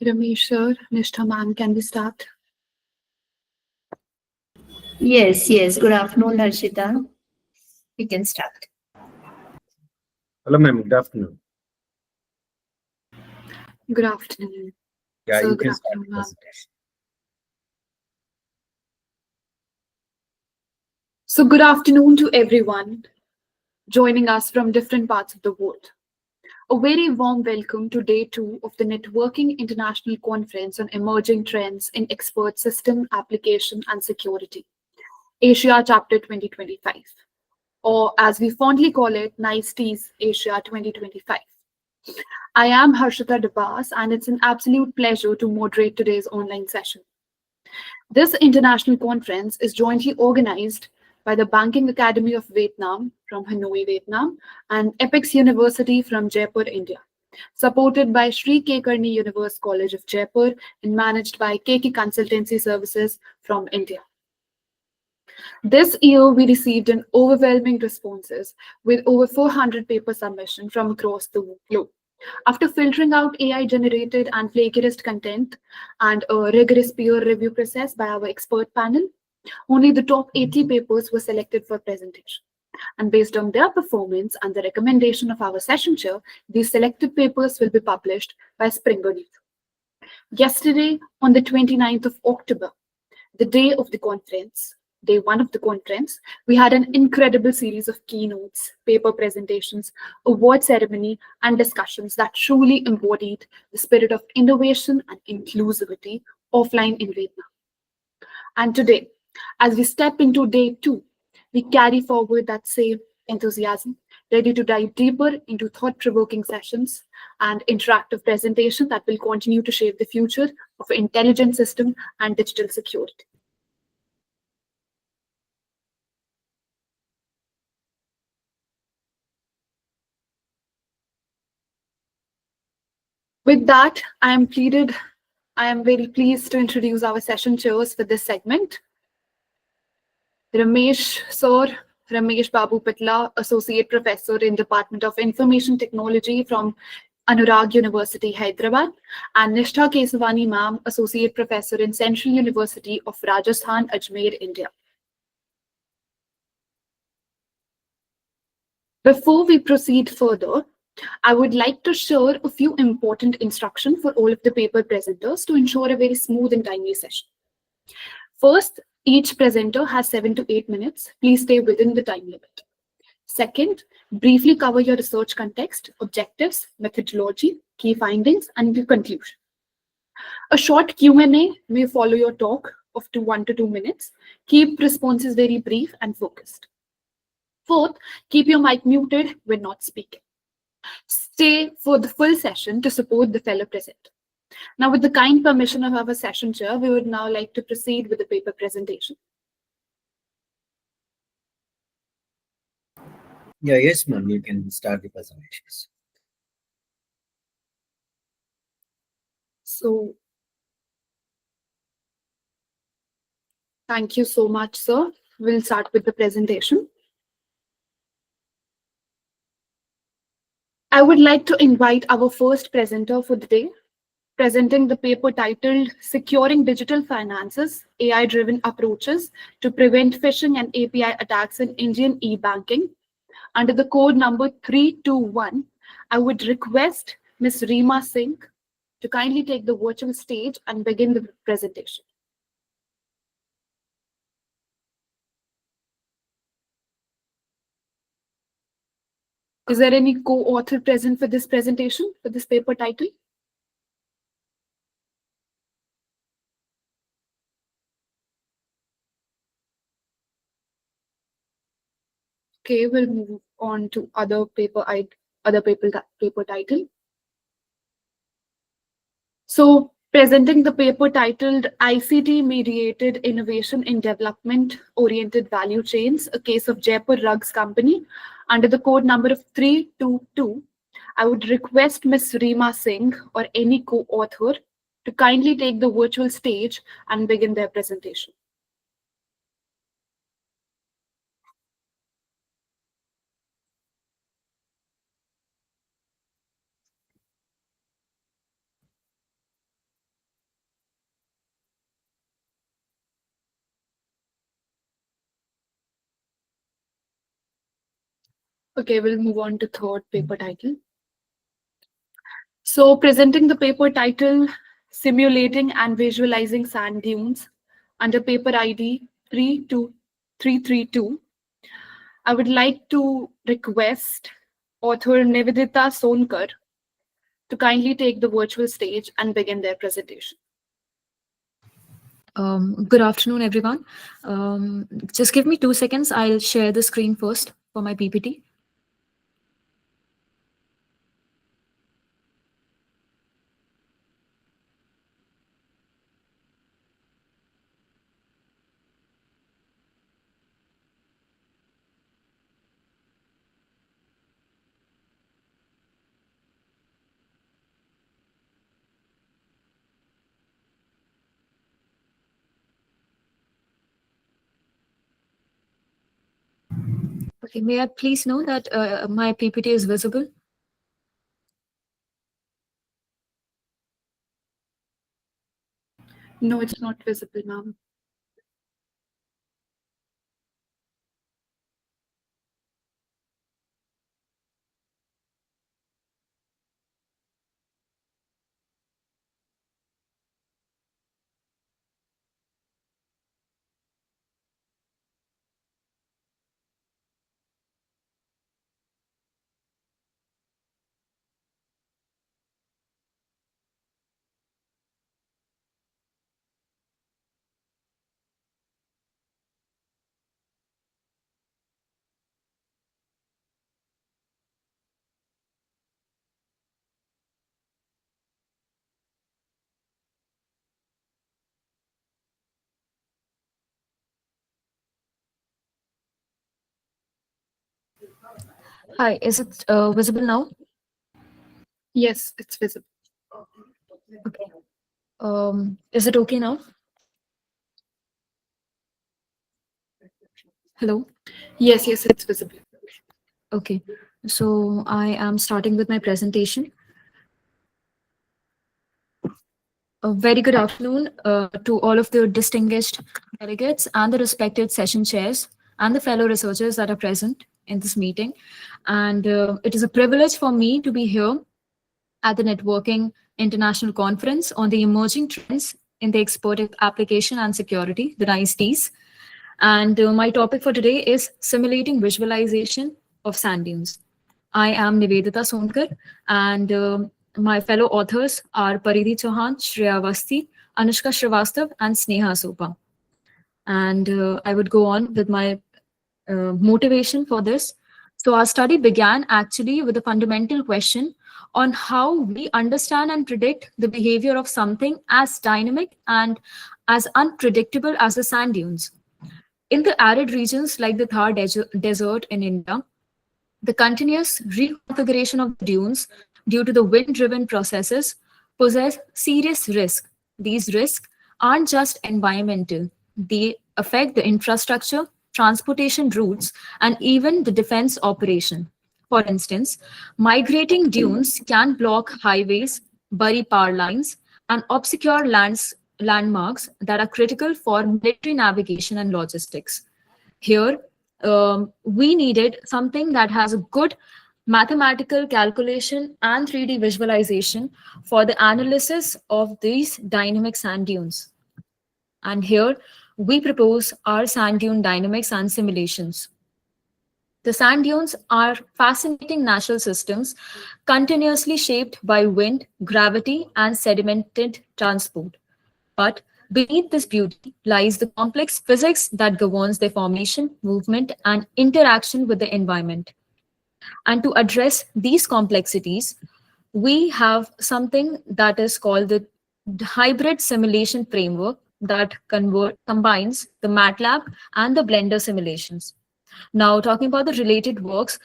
Ramesh sir, Nishtha ma'am, can we start? Yes. Good afternoon, Harshita. We can start. Hello, ma'am. Good afternoon. Good afternoon. Yeah, Sir, you good can start afternoon, the ma'am. presentation. So, good afternoon to everyone joining us from different parts of the world. A very warm welcome to day two of the Networking International Conference on Emerging Trends in Expert System Application and Security, Asia Chapter 2025, or as we fondly call it, TEAS Asia 2025. I am Harshita Dabas, and it's an absolute pleasure to moderate today's online session. This international conference is jointly organized by the Banking Academy of Vietnam from Hanoi, Vietnam, and EPICS University from Jaipur, India, supported by Shree KKarni University College of Jaipur and managed by Consultancy Services from India. This year, we received an overwhelming responses with over 400 paper submission from across the globe. After filtering out AI-generated and plagiarist content and a rigorous peer review process by our expert panel, only the top 80 papers were selected for presentation. And based on their performance and the recommendation of our session chair, these selected papers will be published by Springer News. Yesterday, on the 29th of October, the day of the conference, day one of the conference, we had an incredible series of keynotes, paper presentations, award ceremony, and discussions that truly embodied the spirit of innovation and inclusivity offline in Vietnam. And today, as we step into day two, we carry forward that same enthusiasm, ready to dive deeper into thought-provoking sessions and interactive presentation that will continue to shape the future of intelligent system and digital security. With that, I am very pleased to introduce our session chairs for this segment. Ramesh Sir, Ramesh Babu Pittala, Associate Professor in Department of Information Technology from Anurag University, Hyderabad, and Nishtha Kesswani Ma'am, Associate Professor in Central University of Rajasthan, Ajmer, India. Before we proceed further, I would like to share a few important instructions for all of the paper presenters to ensure a very smooth and timely session. First, each presenter has 7 to 8 minutes. Please stay within the time limit. Second, briefly cover your research context, objectives, methodology, key findings, and the conclusion. A short Q&A may follow your talk of 1 to 2 minutes. Keep responses very brief and focused. Fourth, keep your mic muted when not speaking. Stay for the full session to support the fellow presenter. Now, with the kind permission of our session chair, we would now like to proceed with the paper presentation. Yes, ma'am. You can start the presentations. So, thank you so much, sir. We'll start with the presentation. I would like to invite our first presenter for the day, presenting the paper titled Securing Digital Finances, AI-Driven Approaches to Prevent Phishing and API Attacks in Indian E-Banking. Under the code number 321, I would request Ms. Reema Singh to kindly take the virtual stage and begin the presentation. Is there any co-author present for this presentation, for this paper title? Okay, we'll move on to other paper title. So, presenting the paper titled ICT Mediated Innovation in Development Oriented Value Chains, a case of Jaipur Rugs Company, under the code number of 322, I would request Ms. Reema Singh or any co-author to kindly take the virtual stage and begin their presentation. Okay, we'll move on to third paper title. So, presenting the paper title, Simulating and Visualizing Sand Dunes, under paper ID 32332, I would like to request author Nivedita Sonkar to kindly take the virtual stage and begin their presentation. Good afternoon, everyone. Just give me 2 seconds. I'll share the screen first for my PPT. Okay, may I please know that my PPT is visible? No, it's not visible, ma'am. Hi, is it visible now? Yes, it's visible. Okay. Is it okay now? Hello? Yes, it's visible. Okay. So I am starting with my presentation. A very good afternoon to all of the distinguished delegates and the respected session chairs and the fellow researchers that are present in this meeting. And it is a privilege for me to be here at the Networking International Conference on the Emerging Trends in the Expert Application and Security, the NICE TEAS. And my topic for today is Simulating Visualization of Sand Dunes. I am Nivedita Sonkar, and my fellow authors are Paridhi Chauhan, Shreya Avasthi, Anushka Srivastav, and Sneha Sopa. And I would go on with my motivation for this. So, our study began actually with a fundamental question on how we understand and predict the behavior of something as dynamic and as unpredictable as the sand dunes. In the arid regions like the Thar Desert in India, the continuous reconfiguration of the dunes due to the wind-driven processes poses serious risk. These risks aren't just environmental. They affect the infrastructure, transportation routes, and even the defense operation. For instance, migrating dunes can block highways, bury power lines, and obscure landmarks that are critical for military navigation and logistics. Here, we needed something that has a good mathematical calculation and 3D visualization for the analysis of these dynamic sand dunes. And here, we propose our sand dune dynamics and simulations. The sand dunes are fascinating natural systems continuously shaped by wind, gravity, and sedimented transport. But beneath this beauty lies the complex physics that governs their formation, movement, and interaction with the environment. And to address these complexities, we have something that is called the hybrid simulation framework that combines the MATLAB and the Blender simulations. Now, talking about the related works,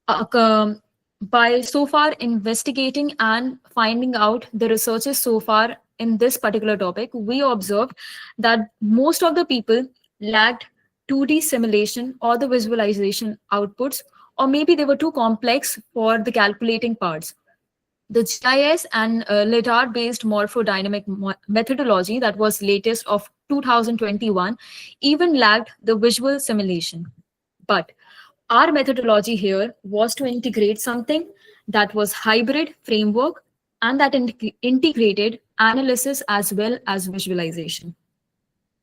uh, um, by so far investigating and finding out the researches so far in this particular topic, we observed that most of the people lacked 2D simulation or the visualization outputs, or maybe they were too complex for the calculating parts. The GIS and LIDAR-based morphodynamic methodology that was latest of 2021 even lacked the visual simulation. But Our methodology here was to integrate something that was hybrid framework and that integrated analysis as well as visualization.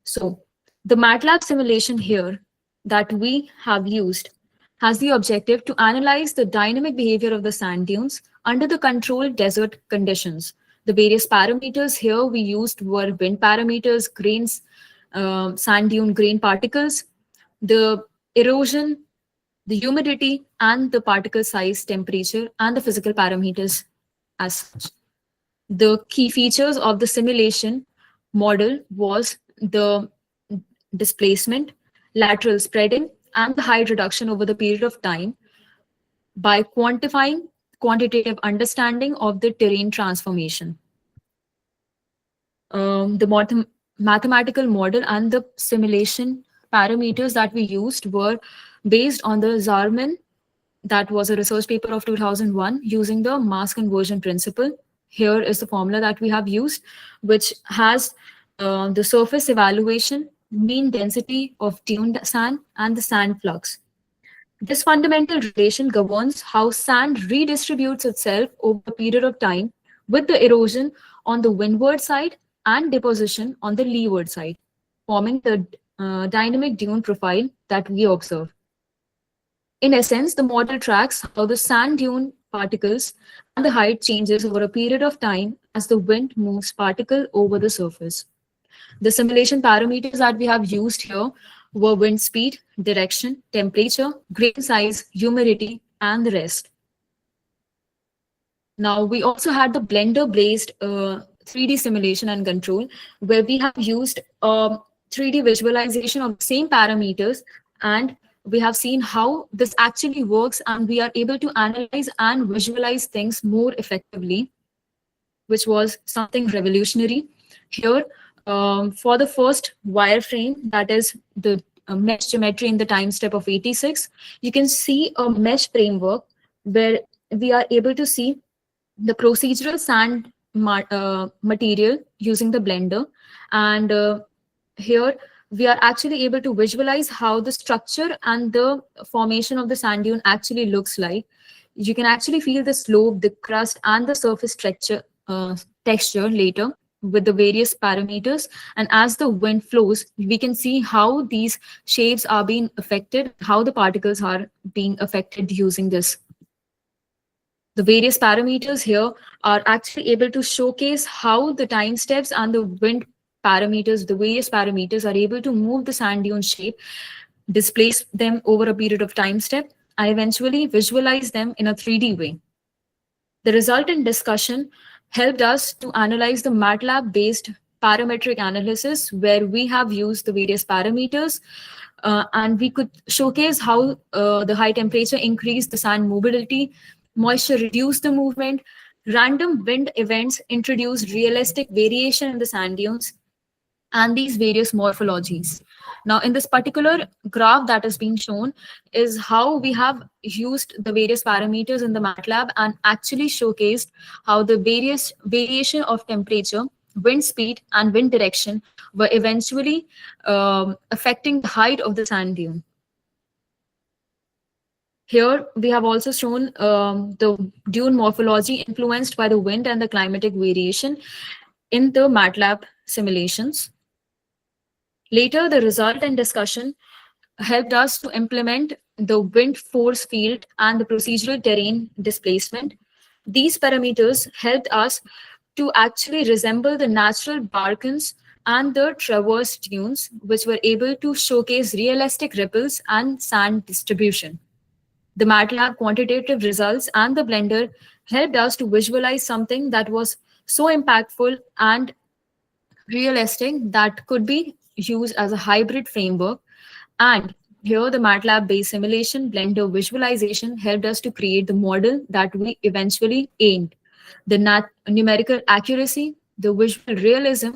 So the MATLAB simulation here that we have used has the objective to analyze the dynamic behavior of the sand dunes under the controlled desert conditions. The various parameters here we used were wind parameters, grains, sand dune grain particles, the erosion, the humidity, and the particle size, temperature, and the physical parameters as such. The key features of the simulation model was the displacement, lateral spreading, and the height reduction over the period of time by quantifying quantitative understanding of the terrain transformation. The mathematical model and the simulation parameters that we used were based on the Zarman, that was a research paper of 2001 using the mass conversion principle. Here is the formula that we have used, which has the surface evaluation, mean density of tuned sand, and the sand flux. This fundamental relation governs how sand redistributes itself over a period of time, with the erosion on the windward side and deposition on the leeward side, forming the dynamic dune profile that we observe. In essence, the model tracks how the sand dune particles and the height changes over a period of time as the wind moves particle over the surface. The simulation parameters that we have used here were wind speed, direction, temperature, grain size, humidity, and the rest. Now, we also had the blender-based 3D simulation and control, where we have used 3D visualization of the same parameters, and we have seen how this actually works, and we are able to analyze and visualize things more effectively, which was something revolutionary. Here, for the first wireframe, that is the mesh geometry in the time step of 86, you can see a mesh framework where we are able to see the procedural sand material using the blender. And here we are actually able to visualize how the structure and the formation of the sand dune actually looks like. You can actually feel the slope, the crust, and the surface texture later with the various parameters. And as the wind flows, we can see how these shapes are being affected, how the particles are being affected using this. The various parameters here are actually able to showcase how the time steps and the wind parameters, the various parameters, are able to move the sand dune shape, displace them over a period of time step, and eventually visualize them in a 3D way. The resultant discussion helped us to analyze the MATLAB-based parametric analysis, where we have used the various parameters, and we could showcase how the high temperature increased the sand mobility, moisture reduced the movement, random wind events introduced realistic variation in the sand dunes, and these various morphologies. Now, in this particular graph that is being shown is how we have used the various parameters in the MATLAB and actually showcased how the various variation of temperature, wind speed, and wind direction were eventually affecting the height of the sand dune. Here, we have also shown the dune morphology influenced by the wind and the climatic variation in the MATLAB simulations. Later, the result and discussion helped us to implement the wind force field and the procedural terrain displacement. These parameters helped us to actually resemble the natural barkans and the traverse dunes, which were able to showcase realistic ripples and sand distribution. The MATLAB quantitative results and the blender helped us to visualize something that was so impactful and realistic that could be used as a hybrid framework. And here the MATLAB-based simulation blender visualization helped us to create the model that we eventually aimed. The numerical accuracy, the visual realism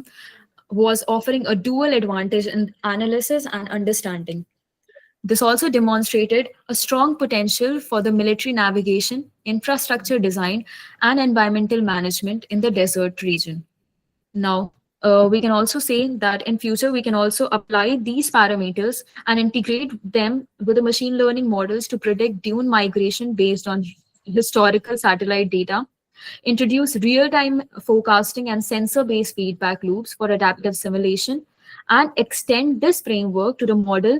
was offering a dual advantage in analysis and understanding. This also demonstrated a strong potential for the military navigation, infrastructure design, and environmental management in the desert region. Now, We can also say that in future we can also apply these parameters and integrate them with the machine learning models to predict dune migration based on historical satellite data, introduce real-time forecasting and sensor-based feedback loops for adaptive simulation, and extend this framework to model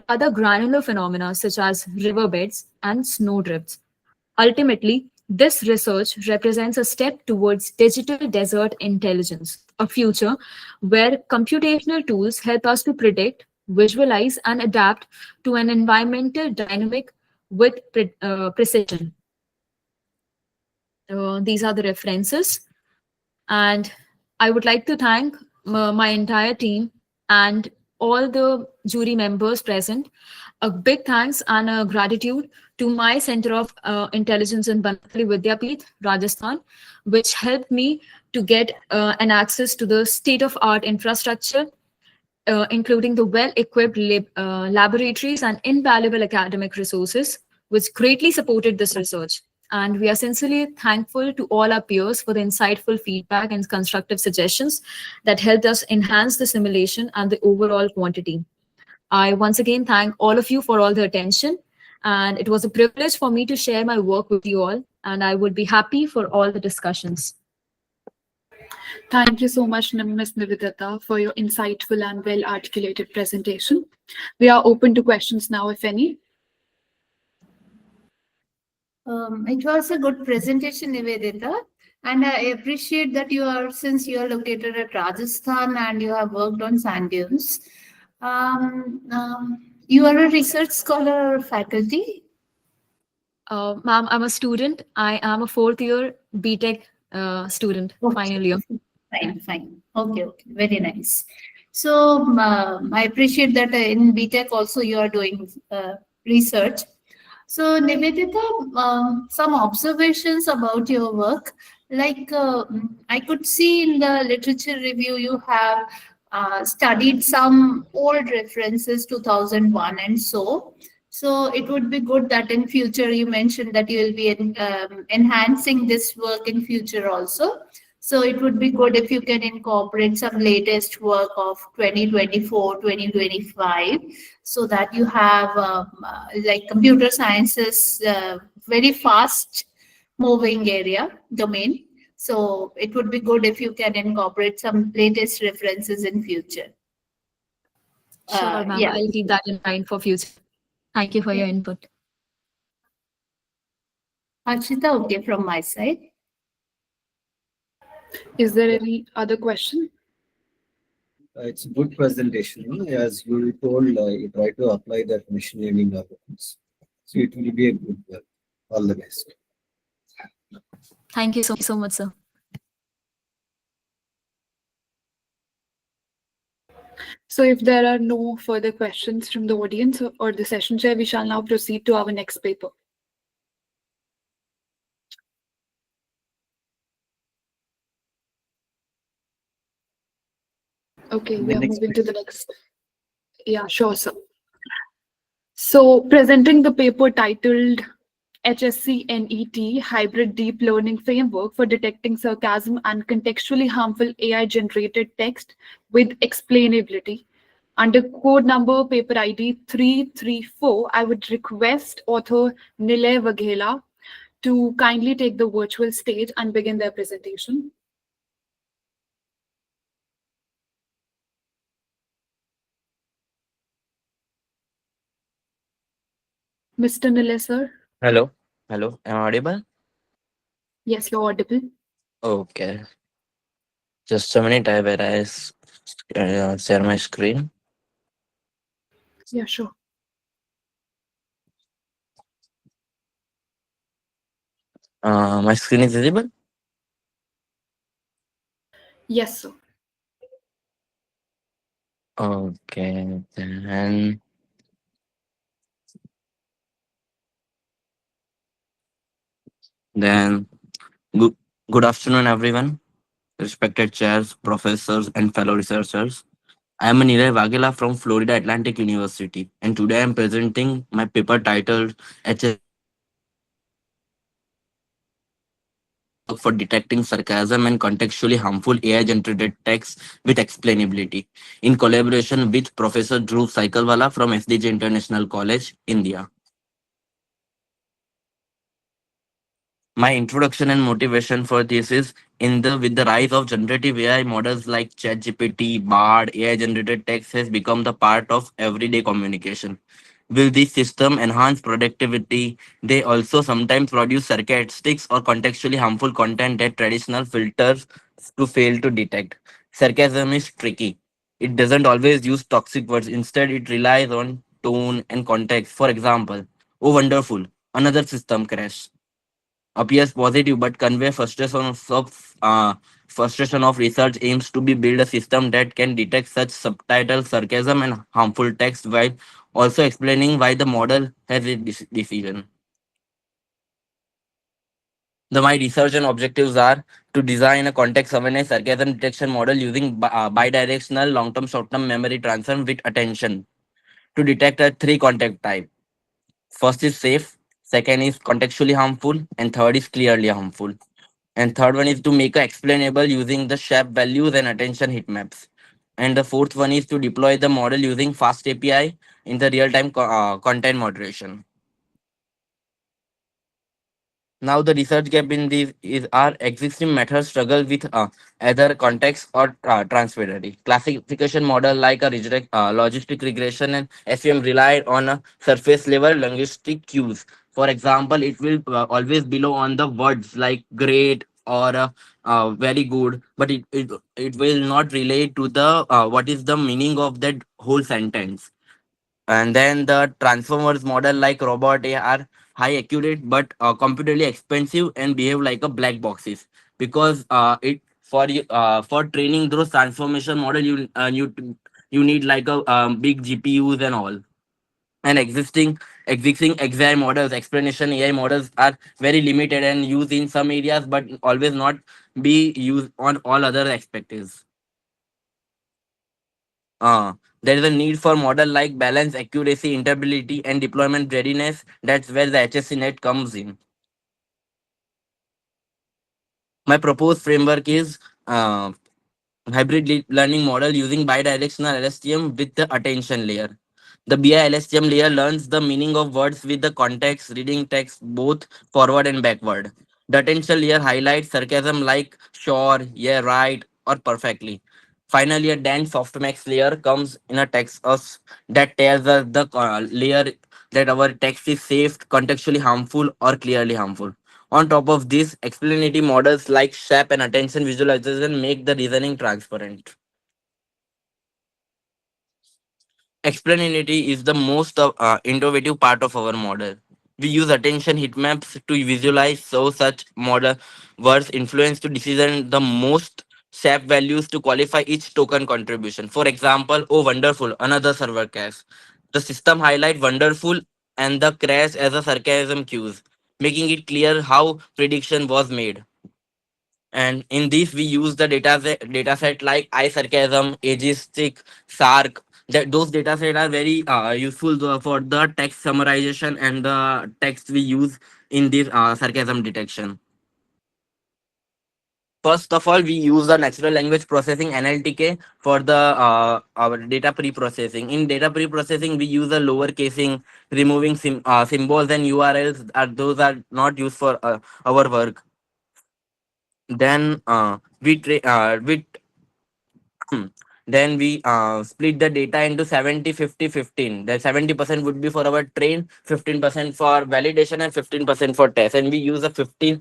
other granular phenomena such as riverbeds and snowdrifts. Ultimately, this research represents a step towards digital desert intelligence, a future where computational tools help us to predict, visualize, and adapt to an environmental dynamic with precision. These are the references. And I would like to thank my entire team and all the jury members present. A big thanks and a gratitude to my Center of Intelligence in Banatali Vidyapith, Rajasthan, which helped me to get an access to the state-of-art infrastructure, including the well-equipped laboratories and invaluable academic resources, which greatly supported this research. And we are sincerely thankful to all our peers for the insightful feedback and constructive suggestions that helped us enhance the simulation and the overall quantity. I once again thank all of you for all the attention. And it was a privilege for me to share my work with you all. And I would be happy for all the discussions. Thank you so much, Ms. Nivedita, for your insightful and well-articulated presentation. We are open to questions now, if any. It was a good presentation, Nivedita, and I appreciate that since you are located at Rajasthan and you have worked on sand dunes. You are a research scholar or faculty? Ma'am, I'm a student. I am a fourth year BTech student, final year. Fine, fine. Okay, okay. Very nice. So I appreciate that in BTech also you are doing research. So Nivedita, some observations about your work. Like I could see in the literature review you have studied some old references 2001 and so. So it would be good that in future you mentioned that you will be enhancing this work in future also. So it would be good if you can incorporate some latest work of 2024, 2025, so that you have like computer sciences, very fast moving area domain. So it would be good if you can incorporate some latest references in future. Sure, ma'am. Yeah. I'll keep that in mind for future. Thank you for your input. Archita, okay from my side. Is there any other question? It's a good presentation. As you told, you try to apply that machine learning algorithms. So it will be a good work. All the best. Thank you so much, sir. So if there are no further questions from the audience or the session chair, we shall now proceed to our next paper. Okay, we are moving to the next. Yeah, sure, sir. So presenting the paper titled HSCNET Hybrid Deep Learning Framework for Detecting Sarcasm and Contextually Harmful AI-Generated Text with Explainability. Under code number paper ID 334, I would request author Nilay Vaghela to kindly take the virtual stage and begin their presentation. Mr. Nilay, sir. Hello, hello. Am I audible? Yes, you're audible. Okay. Just a minute. I will share my screen. Yeah, sure. My screen is visible. Yes, sir. Okay. Then good good afternoon, everyone. Respected chairs, professors, and fellow researchers. I am Nilay Vaghela from Florida Atlantic University, and today I am presenting my paper titled framework for detecting sarcasm and contextually harmful AI-generated text with explainability in collaboration with Professor Dhruv Saikalwala from SDJ International College, India. My introduction and motivation for this is in the with the rise of generative AI models like ChatGPT, Bard, AI-generated text has become the part of everyday communication. Will this system enhance productivity? They also sometimes produce sarcastic or contextually harmful content that traditional filters to fail to detect. Sarcasm is tricky. It doesn't always use toxic words. Instead, it relies on tone and context. For example, oh wonderful, another system crash appears positive but convey frustration of research aims to be build a system that can detect such subtitle sarcasm and harmful text while also explaining why the model has a decision. My research and objectives are to design a context awareness sarcasm detection model using bidirectional long-term short-term memory transfer with attention to detect a three context type. First is safe, second is contextually harmful, and third is clearly harmful. And third one is to make a explainable using the shape values and attention heat maps. And the fourth one is to deploy the model using fast API in the real-time content moderation. Now the research gap in this is our existing methods struggle with either context or transparency. Classification model like a logistic regression and SVM relied on a surface level linguistic cues. For example, it will always below on the words like great or very good, but it will not relate to the what is the meaning of that whole sentence. And then the transformers model like robot AI are high accurate but computationally expensive and behave like a black boxes because it for training those transformation model you need like a big GPUs and all. And existing XI models, explanation AI models are very limited and used in some areas but always not be used on all other aspects. Uh, there is a need for model like balance, accuracy, interpretability, and deployment readiness. That's where the HSC net comes in. My proposed framework is hybrid learning model using bidirectional LSTM with the attention layer. The BI LSTM layer learns the meaning of words with the context, reading text both forward and backward. The attention layer highlights sarcasm like sure, yeah, right, or perfectly. Finally, a dense softmax layer comes in a text us that tells us the layer that our text is safe, contextually harmful, or clearly harmful. On top of this, explanatory models like SHAP and attention visualization make the reasoning transparent. Explainability is the most innovative part of our model. We use attention heat maps to visualize so such model words influence to decision the most SHAP values to qualify each token contribution. For example, oh wonderful, another server crash. The system highlight wonderful and the crash as a sarcasm cues, making it clear how prediction was made. And in this, we use the data set like iSarcasm, Agistic, Sarc. That those data set are very useful for the text summarization and the text we use in this sarcasm detection. First of all, we use the natural language processing NLTK for the our data pre-processing. In data pre-processing, we use a lower casing, removing symbols and URLs. Those are not used for our work. Then we Hmm. Then we split the data into 70, 50, 15. The 70% would be for our train, 15% for validation, and 15% for test. And we use a 50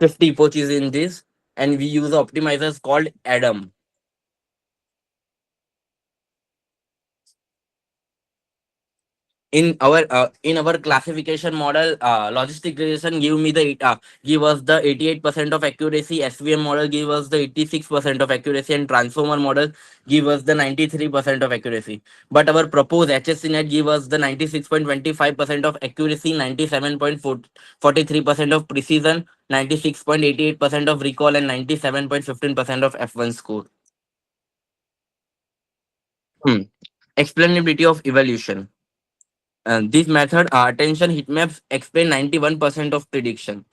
approaches in this. And we use optimizers called Adam. In our classification model, logistic regression give us the 88% of accuracy, SVM model give us the 86% of accuracy, and transformer model give us the 93% of accuracy. But our proposed HSC net give us the 96.25% of accuracy, 97.43% of precision, 96.88% of recall, and 97.15% of F1 score. Hmm. Explainability of evolution. This method, attention heat maps explain 91% of prediction.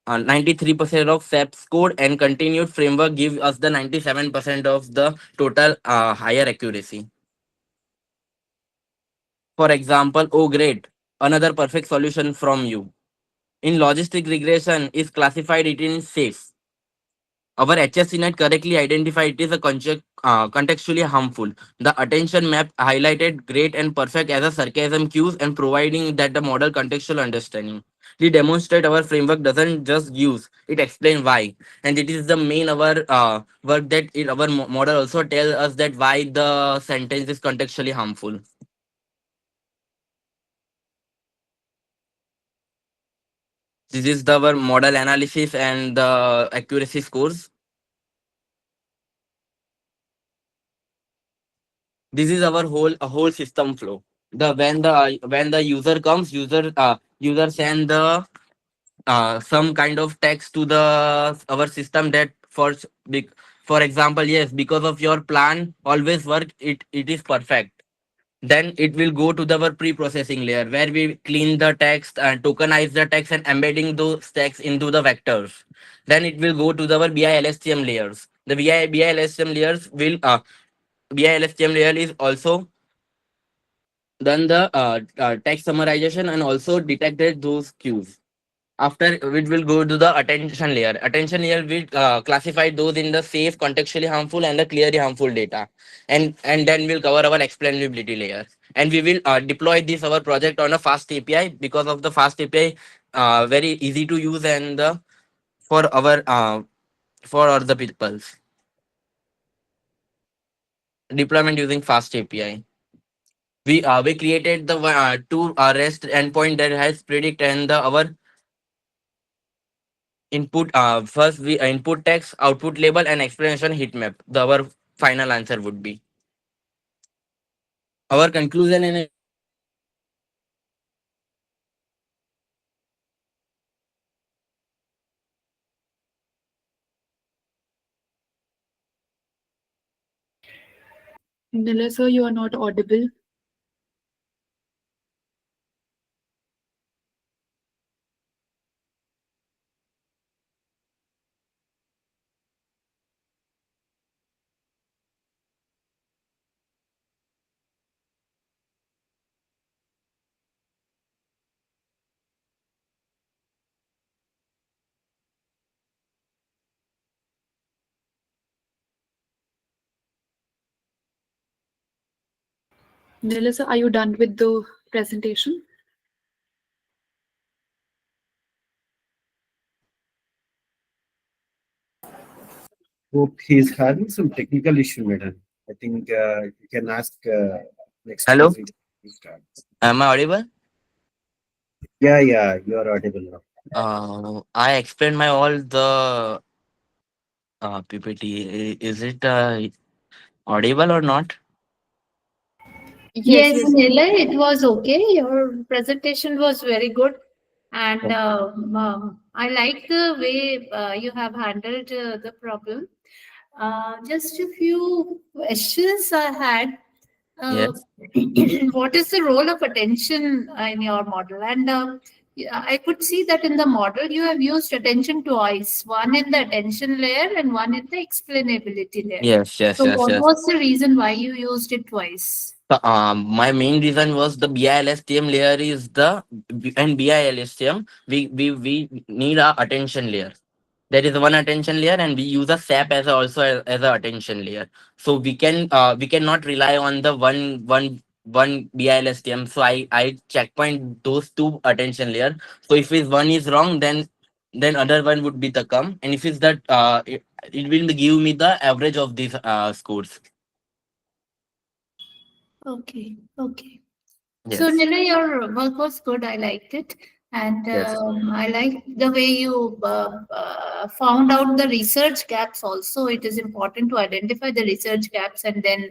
93% of SAP's code, and continued framework give us the 97% of the total higher accuracy. For example, oh great, another perfect solution from you. In logistic regression is classified it in safe. Our HSCNet correctly identified it is a contextually harmful. The attention map highlighted great and perfect as a sarcasm cues and providing that the model contextual understanding. We demonstrate our framework doesn't just use, it explain why. And it is the main our work that our model also tells us that why the sentence is contextually harmful. This is our model analysis and the accuracy scores. This is our whole system flow. The when the user comes, user send the some kind of text to the our system that for example, yes, because of your plan always work, it is perfect. Then it will go to the our pre-processing layer where we clean the text and tokenize the text and embedding those text into the vectors. Then it will go to the our BI-LSTM layers. The BI-LSTM layers will BI-LSTM layer is also done the text summarization and also detected those cues. After it will go to the attention layer. Attention layer will classify those in the safe, contextually harmful, and the clearly harmful data, and then we'll cover our explainability layer. And we will deploy this our project on a fast API because of the fast API, very easy to use and for our for other people's deployment using fast API. We created the two REST endpoint that has predict and the our input first we input text, output label, and explanation heat map. The our final answer would be our conclusion in Nila, sir, you are not audible. Nila, sir, are you done with the presentation? Hope he's having some technical issue, madam. I think you can ask next hello. presentation to start. Am I audible? Yeah, you are audible now. I explained my all the PPT. Is it audible or not? Yes, Yes, yes. Nila, it was okay. Your presentation was very good. And I like the way you have handled the problem. Just a few questions I had. Uh, Yes. what is the role of attention in your model? And yeah, I could see that in the model you have used attention twice, one in the attention layer and one in the explainability layer. Yes. Yes. So, Yes. what Yes. was the reason why you used it twice? So, my main reason was the BILSTM layer is the and BILSTM we need a attention layer. There is one attention layer and we use a SAP as as a attention layer. So we cannot rely on the one BILSTM. So I checkpoint those two attention layer. So if is one is wrong, then other one would be the come, and if it's that it will give me the average of these scores. Okay, okay. So, Yes. Nila, your work was good. I liked it. And Yes. I like the way you found out the research gaps also. It is important to identify the research gaps and then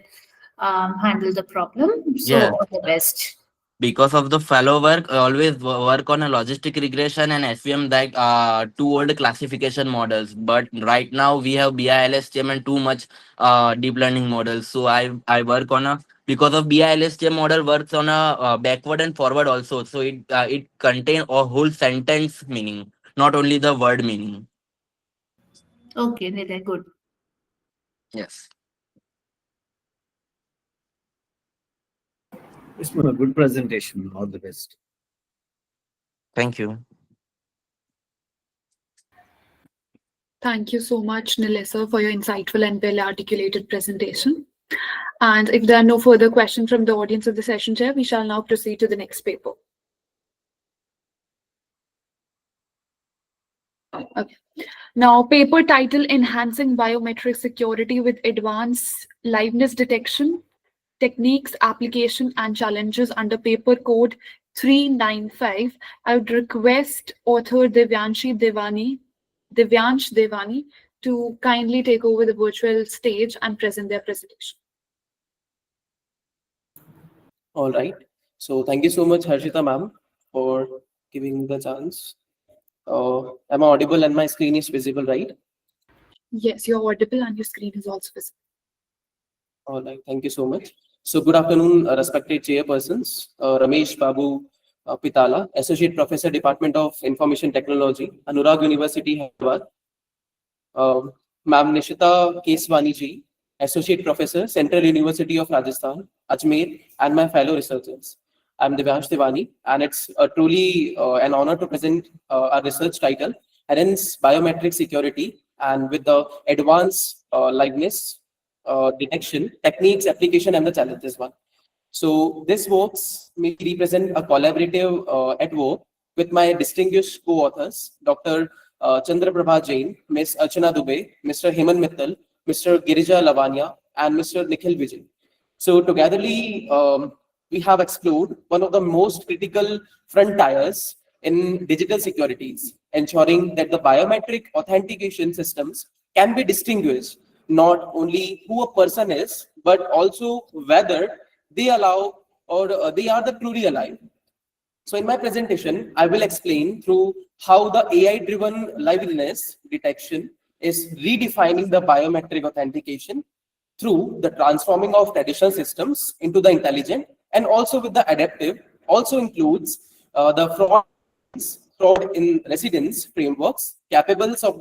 handle the problem. So, Yes. all the best. Because of the fellow work, I always work on a logistic regression and SVM like two old classification models. But right now we have BILSTM and too much deep learning models. So I work on a because of BILSTM model works on a backward and forward also. So it contain a whole sentence meaning. not only the word meaning. Okay, Nilay, good. Yes. It's been a good presentation. All the best. Thank you. Thank you so much, Nilesa, for your insightful and well-articulated presentation. And if there are no further questions from the audience of the session chair, we shall now proceed to the next paper. Okay. Now, paper title, Enhancing Biometric Security with Advanced Liveness Detection, Techniques, Application and Challenges under Paper Code 395. I would request author Devyansh Devani to kindly take over the virtual stage and present their presentation. All right. So thank you so much, Harshita ma'am, for giving me the chance. Am I audible and my screen is visible, right? Yes, you're audible and your screen is also visible. All right. Thank you so much. So good afternoon, respected chairpersons, Ramesh, Babu, Pittala, Associate Professor, Department of Information Technology, Anurag University, Hyderabad, Ma'am Nishtha Kesswani ji, Associate Professor, Central University of Rajasthan, Ajmer, and my fellow researchers. I'm Devyansh Devani, and it's truly an honor to present our research title, Hence Biometric Security, and with the advanced liveness detection, techniques, application, and the challenges one. So this works may represent a collaborative at work with my distinguished co-authors, Dr. Chandra Prabha Jain, Ms. Archana Dubey, Mr. Heman Mittal, Mr. Girija Lavanya, and Mr. Nikhil Vijay. So togetherly, we have explored one of the most critical frontiers in digital securities, ensuring that the biometric authentication systems can be distinguished not only who a person is, but also whether they allow or they are the truly alive. So in my presentation, I will explain through how the AI-driven liveness detection is redefining the biometric authentication through the transforming of traditional systems into the intelligent, and also with the adaptive, also includes the fraud in residence frameworks capable of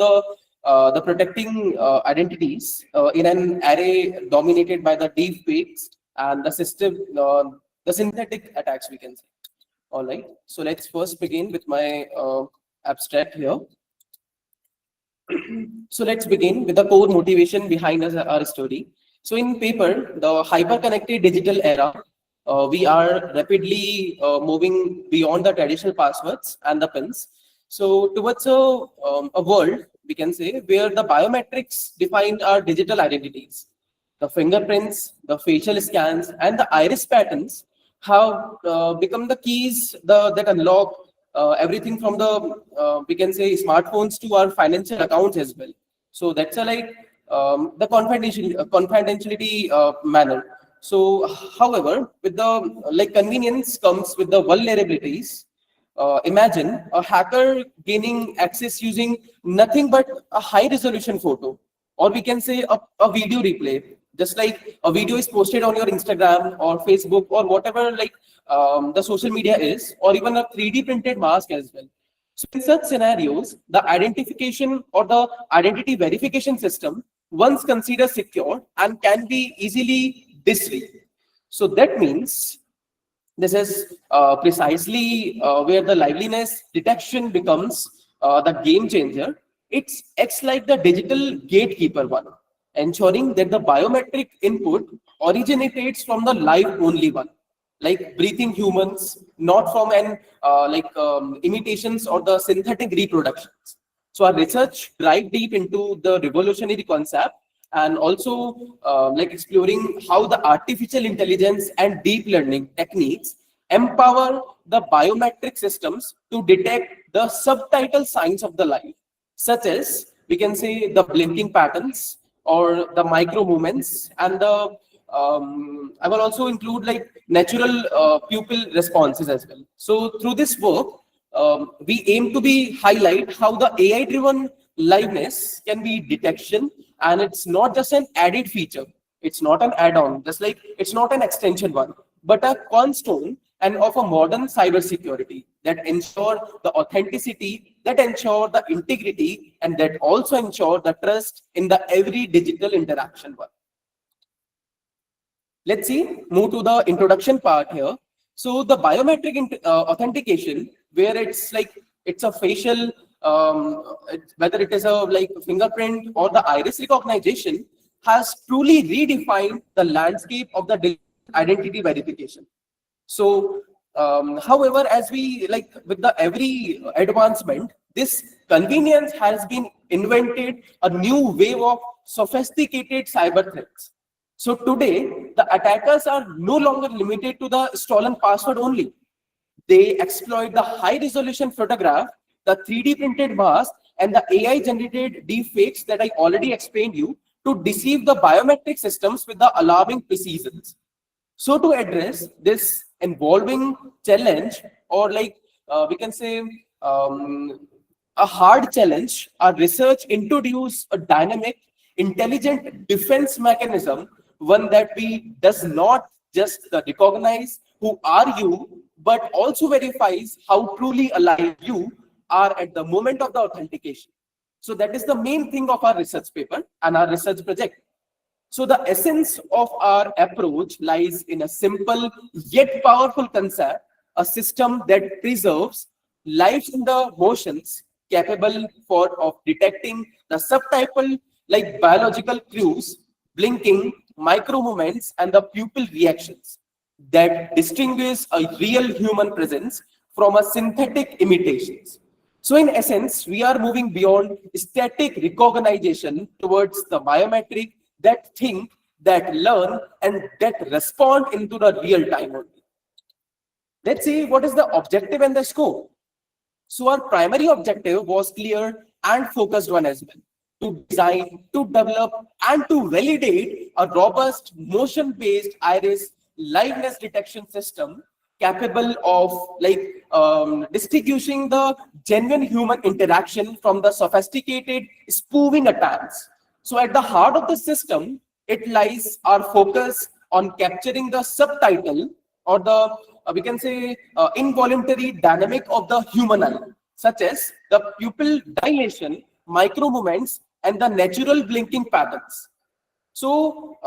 the protecting identities in an array dominated by the deep fakes and the system, the synthetic attacks, we can say. All right, so let's first begin with my abstract here. So let's begin with the core motivation behind our study. So in paper, the hyper-connected digital era, we are rapidly moving beyond the traditional passwords and the pins. So towards a world, we can say, where the biometrics define our digital identities. The fingerprints, the facial scans, and the iris patterns have become the keys that unlock everything from the we can say smartphones to our financial accounts as well. So that's a like the confidentiality manner. So however, with the like convenience comes with the vulnerabilities. Imagine a hacker gaining access using nothing but a high resolution photo, or we can say a video replay. Just like a video is posted on your Instagram or Facebook or whatever like the social media is, or even a 3D printed mask as well. So in such scenarios, the identification or the identity verification system once considered secure and can be easily disread. So that means this is precisely where the liveliness detection becomes the game changer. It acts like the digital gatekeeper one, ensuring that the biometric input originates from the live only one, like breathing humans, not from an imitations or the synthetic reproductions. So our research dive deep into the revolutionary concept and also like exploring how the artificial intelligence and deep learning techniques empower the biometric systems to detect the subtitle signs of the life, such as we can say the blinking patterns or the micro movements and the I will also include like natural pupil responses as well. So through this work, we aim to be highlight how the AI driven liveness can be detection, and it's not just an added feature, it's not an add-on, just like it's not an extension one, but a cornerstone and of a modern cybersecurity that ensure the authenticity, that ensure the integrity, and that also ensure the trust in the every digital interaction one. Let's see, move to the introduction part here. So the biometric authentication, where it's a facial, whether it is a like fingerprint or the iris recognition, has truly redefined the landscape of the digital identity verification. So, however, as we with the every advancement, this convenience has been invented a new wave of sophisticated cyber threats. So today, the attackers are no longer limited to the stolen password only. They exploit the high-resolution photograph, the 3D printed mask, and the AI-generated deepfakes that I already explained you to deceive the biometric systems with the alarming precision. So to address this evolving challenge, or we can say a hard challenge, our research introduced a dynamic, intelligent defense mechanism, one that we does not just recognize who are you, but also verifies how truly alive you are at the moment of the authentication. So that is the main thing of our research paper and our research project. So the essence of our approach lies in a simple yet powerful concept, a system that preserves lives in the motions, capable of detecting the subtypal like biological clues, blinking, micro movements, and the pupil reactions that distinguish a real human presence from a synthetic imitations. So in essence, we are moving beyond static recognition towards the biometric that think, that learn, and that respond into the real time only. Let's see what is the objective and the scope. So our primary objective was clear and focused one as well: to design, to develop, and to validate a robust motion-based iris liveness detection system capable of distinguishing the genuine human interaction from the sophisticated spoofing attacks. So at the heart of the system, it lies our focus on capturing the subtitle, or the we can say involuntary dynamic of the human eye, such as the pupil dilation, micro movements, and the natural blinking patterns. So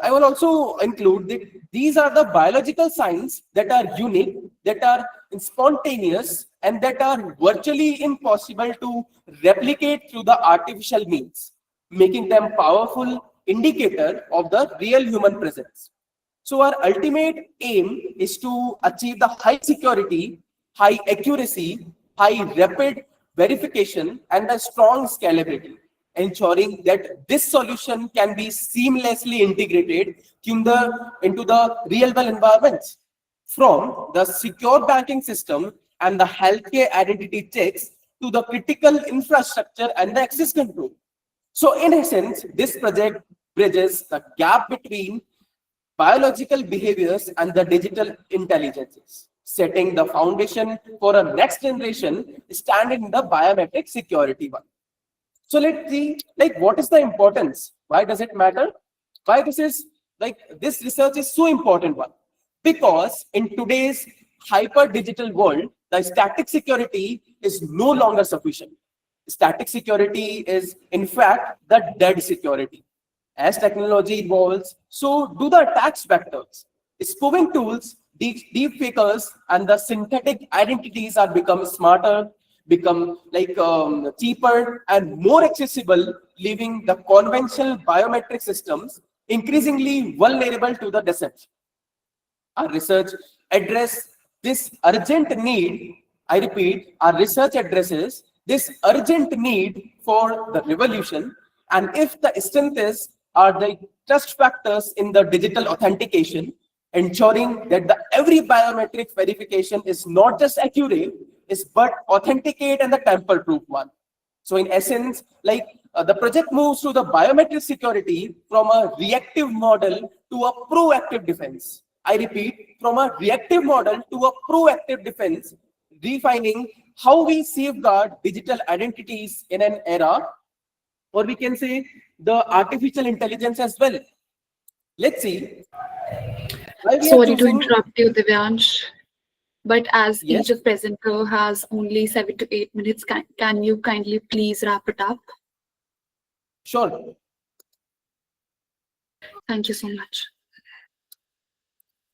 I will also include that these are the biological signs that are unique, that are spontaneous, and that are virtually impossible to replicate through the artificial means, making them powerful indicator of the real human presence. So our ultimate aim is to achieve the high security, high accuracy, high rapid verification, and the strong scalability, ensuring that this solution can be seamlessly integrated into the real-world environments, from the secure banking system and the healthcare identity checks to the critical infrastructure and the access control. So in essence, this project bridges the gap between biological behaviors and the digital intelligences, setting the foundation for a next generation standard in the biometric security one. So let's see, what is the importance? Why does it matter? Why this research is so important one? Because in today's hyper digital world, the static security is no longer sufficient. Static security is in fact the dead security. As technology evolves, so do the attack vectors. Spoofing tools, deepfakers, and the synthetic identities are becoming smarter, become cheaper and more accessible, leaving the conventional biometric systems increasingly vulnerable to the deception. Our research addresses this urgent need. I repeat, our research addresses this urgent need for the revolution. And if the strengths are the trust factors in the digital authentication, ensuring that the every biometric verification is not just accurate, but authenticate and the tamper-proof one. So in essence, the project moves to the biometric security from a reactive model to a proactive defense. I repeat, from a reactive model to a proactive defense, defining how we safeguard digital identities in an era, or we can say the artificial intelligence as well. Let's see. Why we are Sorry to choosing. interrupt you, Divyansh. But as Yes. each of presenter has only 7 to 8 minutes, can you kindly please wrap it up? Sure. Thank you so much.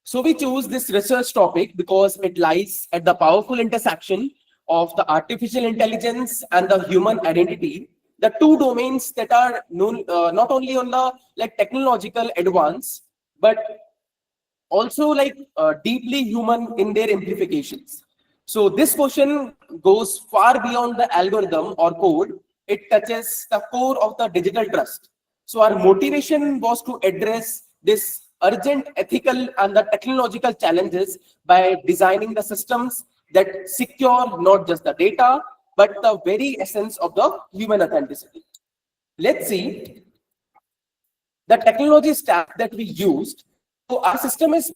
So we choose this research topic because it lies at the powerful intersection of the artificial intelligence and the human identity, the two domains that are known not only on the technological advance, but also deeply human in their implications. So this question goes far beyond the algorithm or code. It touches the core of the digital trust. So our motivation was to address this urgent ethical and the technological challenges by designing the systems that secure not just the data, but the very essence of the human authenticity. Let's see the technology stack that we used. So our system is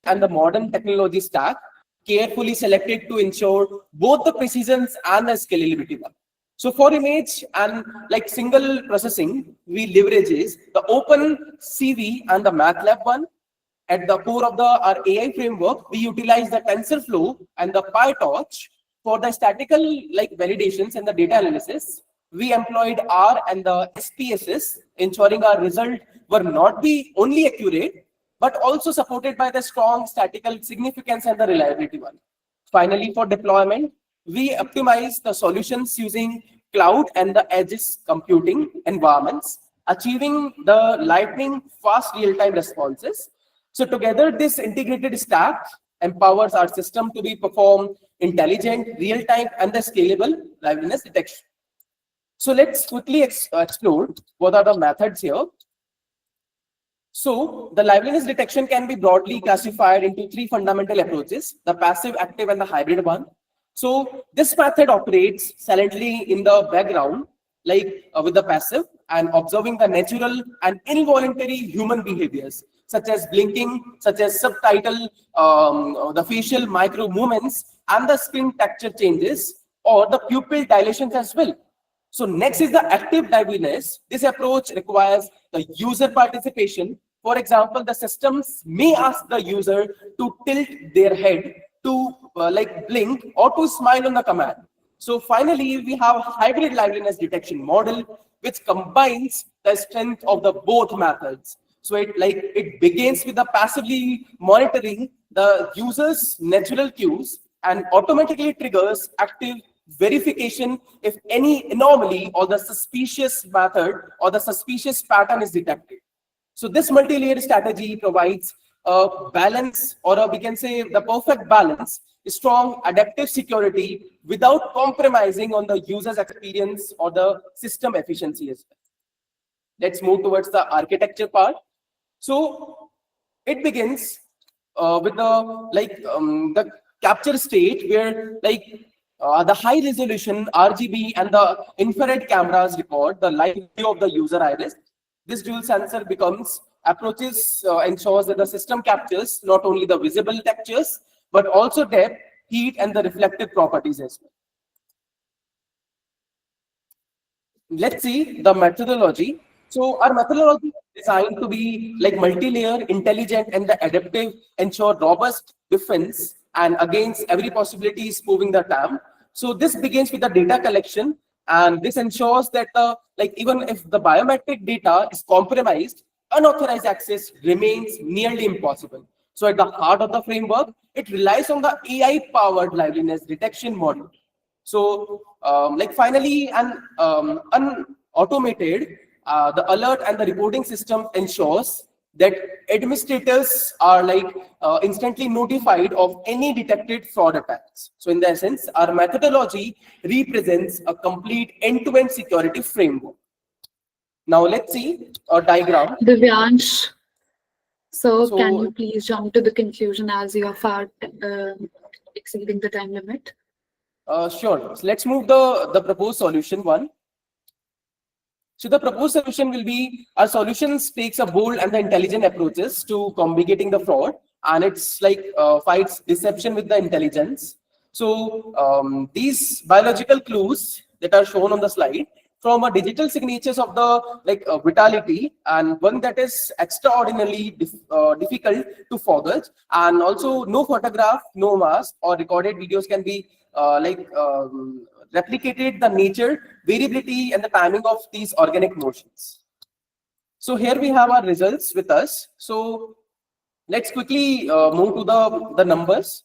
and the modern technology stack carefully selected to ensure both the precision and the scalability. So for image and single processing, we leverages the Open CV and the MATLAB one. At the core of our AI framework, we utilize the TensorFlow and the PyTorch for the statistical validations and the data analysis. We employed R and the SPSS, ensuring our result were not be only accurate, but also supported by the strong statistical significance and the reliability one. Finally, for deployment, we optimize the solutions using cloud and the edges computing environments, achieving the lightning fast real-time responses. So together, this integrated stack empowers our system to be perform intelligent, real-time, and the scalable liveness detection. So let's quickly explore what are the methods here. So the liveliness detection can be broadly classified into three fundamental approaches: the passive, active, and the hybrid one. So this method operates silently in the background, with the passive, and observing the natural and involuntary human behaviors, such as blinking, such as subtitle, the facial micro movements, and the screen texture changes, or the pupil dilations as well. So next is the active liveliness. This approach requires the user participation. For example, the systems may ask the user to tilt their head, to blink, or to smile on the command. So finally, we have hybrid liveliness detection model, which combines the strength of the both methods. So it begins with the passively monitoring the user's natural cues and automatically triggers active verification if any anomaly or the suspicious method or the suspicious pattern is detected. So this multi-layered strategy provides a balance, or we can say the perfect balance, strong adaptive security without compromising on the user's experience or the system efficiency as well. Let's move towards the architecture part. So it begins with the capture state, where the high resolution RGB and the infrared cameras record the live view of the user iris. This dual sensor ensures that the system captures not only the visible textures, but also depth, heat, and the reflective properties as well. Let's see the methodology. So our methodology is designed to be multi-layer, intelligent, and the adaptive, ensure robust defense and against every possibility is moving the TAM. So this begins with the data collection, and this ensures that even if the biometric data is compromised, unauthorized access remains nearly impossible. So at the heart of the framework, it relies on the AI-powered liveliness detection model. So finally, automated, the alert and the reporting system ensures that administrators are instantly notified of any detected fraud attacks. So in that sense, our methodology represents a complete end-to-end security framework. Now let's see a diagram. Divyansh, so So- can you please jump to the conclusion, as you are far exceeding the time limit? Sure. So let's move the proposed solution one. So the proposed solution will be, our solutions takes a bold and the intelligent approaches to combating the fraud, and it's fights deception with the intelligence. So these biological clues that are shown on the slide from a digital signatures of the vitality, and one that is extraordinarily difficult to forget, and also no photograph, no mask or recorded videos can be replicated the nature, variability, and the timing of these organic motions. So here we have our results with us. So let's quickly move to the numbers.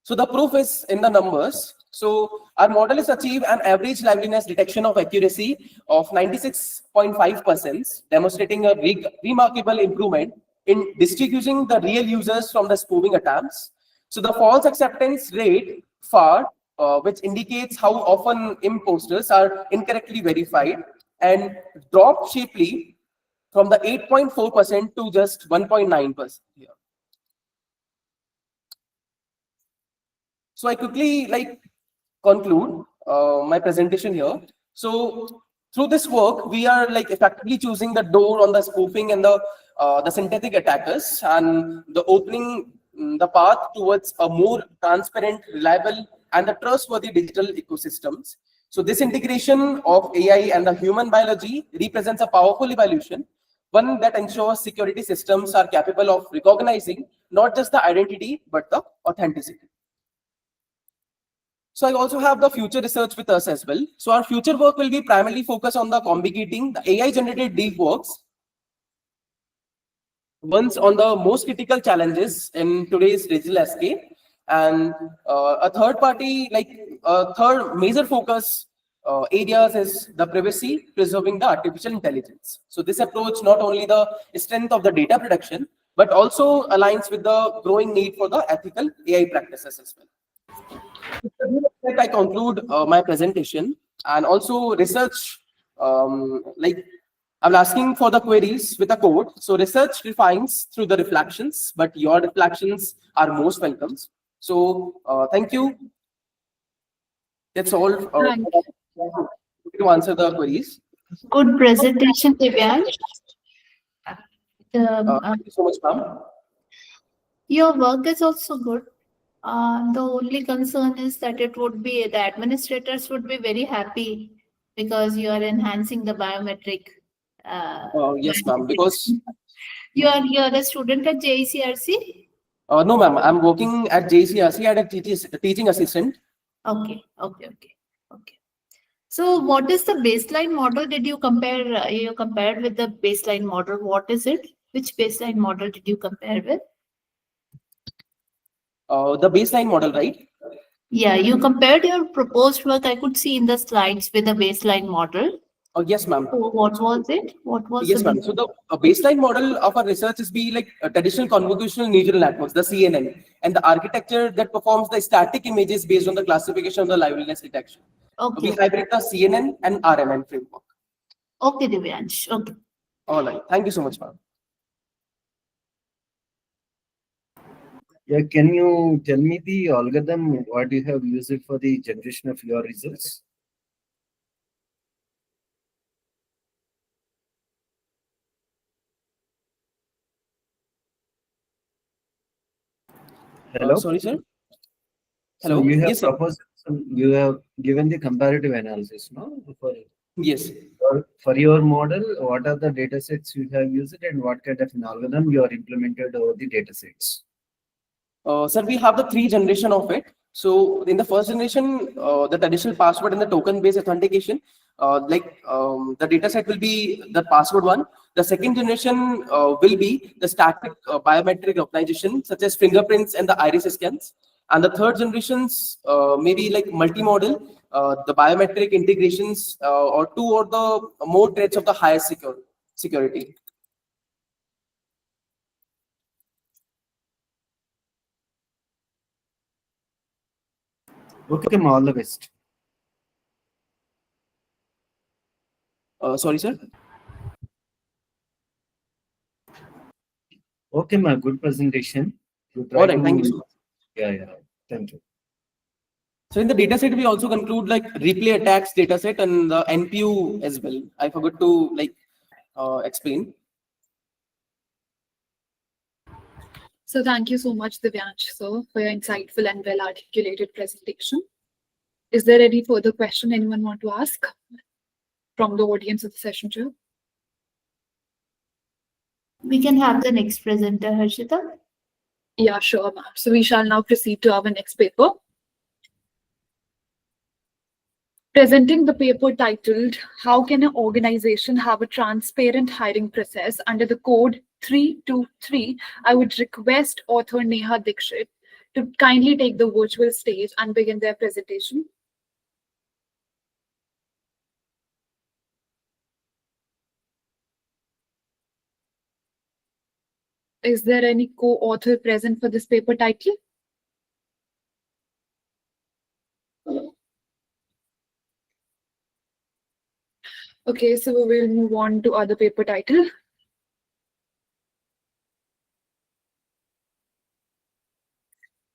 So the proof is in the numbers. So our model has achieved an average liveliness detection of accuracy of 96.5%, demonstrating a remarkable improvement in distinguishing the real users from the spoofing attempts. So the false acceptance rate far, which indicates how often imposters are incorrectly verified, and dropped sharply from the 8.4% to just 1.9% here. So I quickly conclude my presentation here. So through this work, we are effectively choosing the door on the spoofing and the synthetic attackers, and the opening the path towards a more transparent, reliable, and the trustworthy digital ecosystems. So this integration of AI and the human biology represents a powerful evolution, one that ensures security systems are capable of recognizing not just the identity but the authenticity. So I also have the future research with us as well. So our future work will be primarily focused on the conjugating the AI-generated deep works once on the most critical challenges in today's digital landscape, and a third major focus areas is the privacy, preserving the artificial intelligence. So this approach not only the strength of the data production, but also aligns with the growing need for the ethical AI practices as well. I conclude my presentation, and also research, I'm asking for the queries with a code. So research refines through the reflections, but your reflections are most welcome. So thank you. That's all to answer the queries. Good presentation, Divyansh. Thank you so much, ma'am. Your work is also good. The only concern is that the administrators would be very happy because you are enhancing the biometric. Yes, ma'am. Because You are a student at JCRC. no, ma'am. I'm working at JCRC as a teaching assistant. Okay. So, what is the baseline model? Did you compare? You compared with the baseline model. What is it? Which baseline model did you compare with? The baseline model, right? Yeah, you compared your proposed work. I could see in the slides with the baseline model. Oh, yes, ma'am. So what was it? What was Yes, the ma'am. So the baseline model of our research is traditional convolutional neural networks, the CNN, and the architecture that performs the static images based on the classification of the liveliness detection. Okay. We hybrid the CNN and RMN framework. Okay, Divyansh. Okay. All right. Thank you so much, ma'am. Yeah, can you tell me the algorithm, what you have used it for the generation of your results? Hello? Sorry, sir. So Hello. you have Yes, sir. proposed, you have given the comparative analysis, no? Yes. For your model, what are the data sets you have used and what kind of an algorithm you are implemented over the data sets? Sir, we have the 3 generation of it. So in the first generation, the traditional password and the token-based authentication, the data set will be the password one. The second generation will be the static biometric recognition, such as fingerprints and the iris scans. And the third generations maybe like multi-model, the biometric integrations, or 2 or the more threads of the highest security. Okay, all the best. Sorry, sir. Okay, ma, good presentation. All right, thank you so much. Yeah, thank you. So in the dataset, we also conclude replay attacks dataset and the NPU as well. I forgot to explain. So thank you so much, Divyansh, sir, for your insightful and well-articulated presentation. Is there any further question anyone want to ask from the audience of the session too? We can have the next presenter, Harshita. Yeah, sure, ma'am. So we shall now proceed to our next paper. Presenting the paper titled, How Can an Organization Have a Transparent Hiring Process under the code 323, I would request author Neha Dikshit to kindly take the virtual stage and begin their presentation. Is there any co-author present for this paper title? Okay, so we will move on to other paper title.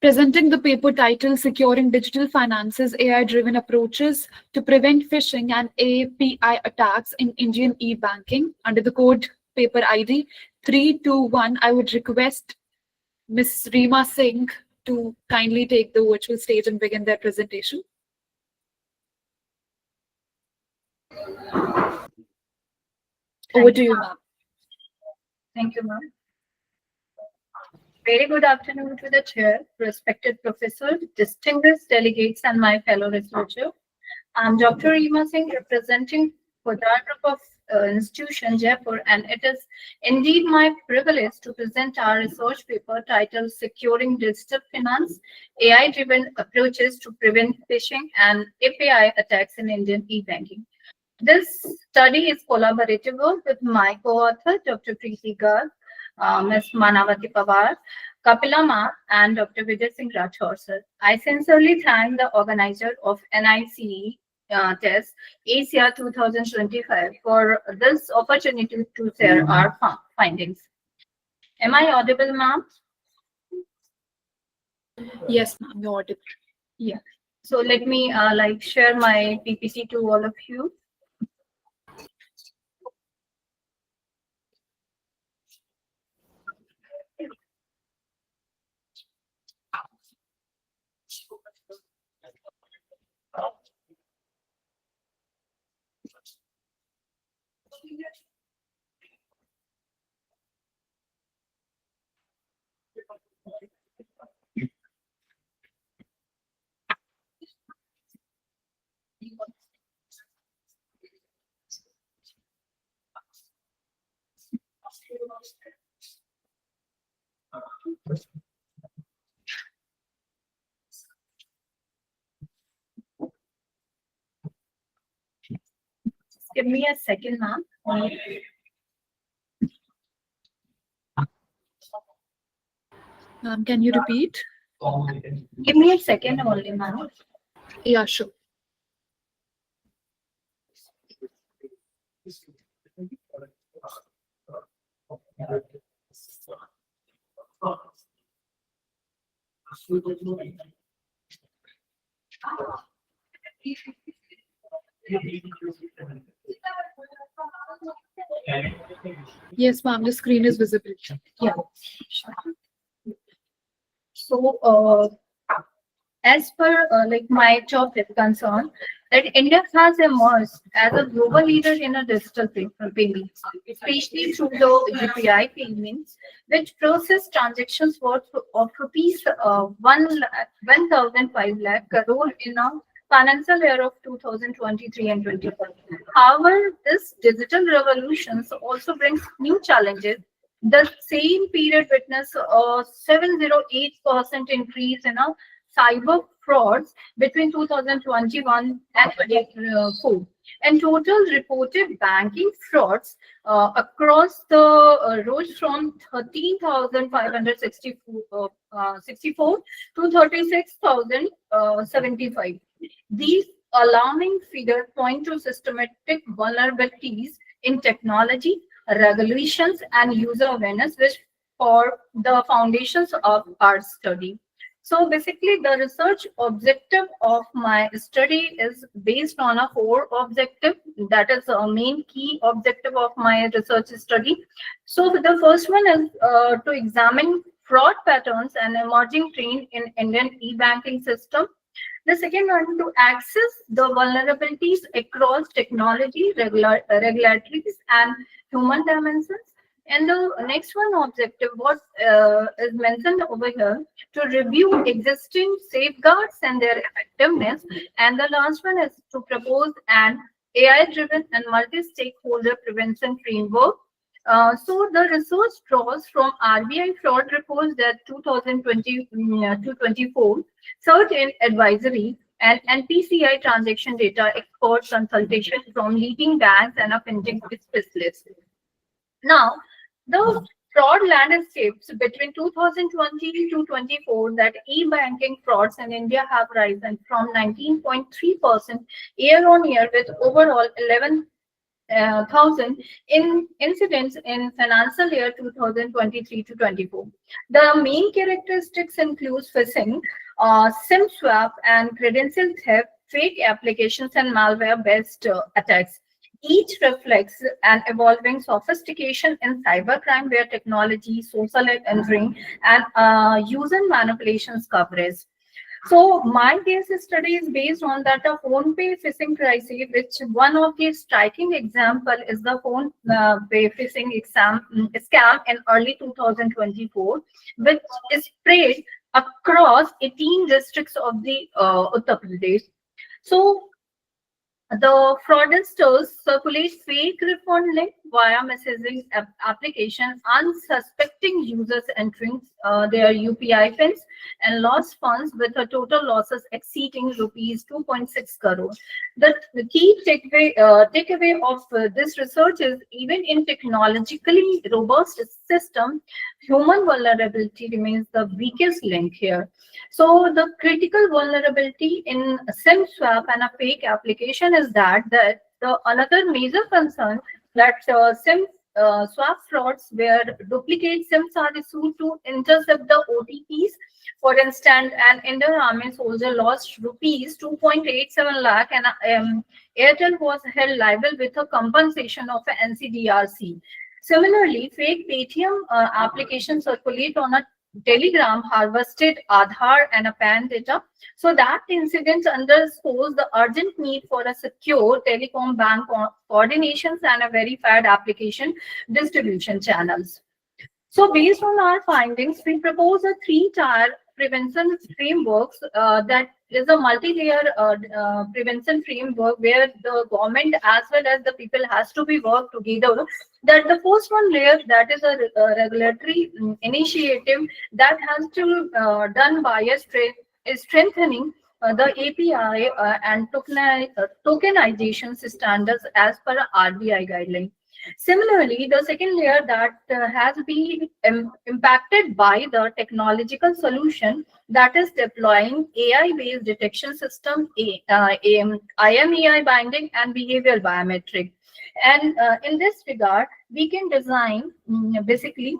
Presenting the paper title, Securing Digital Finances, AI-Driven Approaches to Prevent Phishing and API Attacks in Indian E-Banking under the code paper ID 321, I would request Ms. Reema Singh to kindly take the virtual stage and begin their presentation. Over to you, ma'am. Thank you, ma'am. Very good afternoon to the chair, respected professors, distinguished delegates, and my fellow researchers. I'm Dr. Reema Singh, representing Kodar Group of Institution, Jaipur, and it is indeed my privilege to present our research paper titled Securing Digital Finance, AI-Driven Approaches to Prevent Phishing and API Attacks in Indian E-Banking. This study is collaborative work with my co-author, Dr. Preeti Garg, Ms. Manavati Pawar, Kapila Ma, and Dr. Vijay Singh Rathore, sir. I sincerely thank the organizer of NICE TEAS Asia 2025 for this opportunity to share our findings. Am I audible, ma'am? Yes, ma'am, you're audible. Yeah. So let me share my PPT to all of you. Give me a second, ma'am. Ma'am, can you repeat? Give me a second only, ma'am. Yeah, sure. Yes, ma'am, the screen is visible. Yeah. So, as per my topic concern, that India has emerged as a global leader in a digital payments, especially through the UPI payments, which process transactions worth of rupees 1,005 lakh crore in a financial year of 2023 and 24. However, this digital revolutions also brings new challenges. The same period witnessed a 708% increase in a cyber frauds between 2021 and 2024. And total reported banking frauds across the rose from 13,564 to 36,075. These alarming figures point to systematic vulnerabilities in technology, regulations, and user awareness, which for the foundations of our study. So basically, the research objective of my study is based on a core objective. That is a main key objective of my research study. So the first one is to examine fraud patterns and emerging trend in Indian e-banking system. The second one, to access the vulnerabilities across technology, regulatories, and human dimensions. And the next one objective, what is mentioned over here, to review existing safeguards and their effectiveness. And the last one is to propose an AI-driven and multi-stakeholder prevention framework. So the research draws from RBI fraud reports that 2020 to 24, search and advisory, and NPCI transaction data expert consultation from leading banks and a fintech specialists. Now, the fraud landscapes between 2020 to 24, that e-banking frauds in India have risen from 19.3% year on year, with overall 11,000 incidents in financial year 2023 to 24. The main characteristics include phishing, SIM swap, and credential theft, fake applications, and malware-based attacks. Each reflects an evolving sophistication in cybercrime, where technology, social engineering, and user manipulations coverage. So my case study is based on that a phone pay phishing crisis, which one of the striking example is the phone pay phishing scam in early 2024, which is spread across 18 districts of the Uttar Pradesh. So the fraudsters circulate fake refund link via messaging application, unsuspecting users entering their UPI pins, and lost funds with a total losses exceeding rupees 2.6 crore. The key takeaway of this research is, even in technologically robust system, human vulnerability remains the weakest link here. So the critical vulnerability in SIM swap and a fake application is that the another major concern that SIM swap frauds, where duplicate SIMs are issued to intercept the OTPs. For instance, an Indian Army soldier lost rupees 2.87 lakh, and Airtel was held liable with a compensation of an NCDRC. Similarly, fake Paytm applications circulate on a Telegram, harvested Aadhaar and a PAN data. So that incident underscores the urgent need for a secure telecom bank coordinations and a verified application distribution channels. So based on our findings, we propose a three-tier prevention framework that is a multi-layer prevention framework, where the government as well as the people has to be work together. That the first one layer, that is a regulatory initiative that has to done by a strengthening the API and tokenization standards as per RBI guideline. Similarly, the second layer that has been impacted by the technological solution, that is deploying AI-based detection system, IMEI binding, and behavioral biometric. And in this regard, we can design basically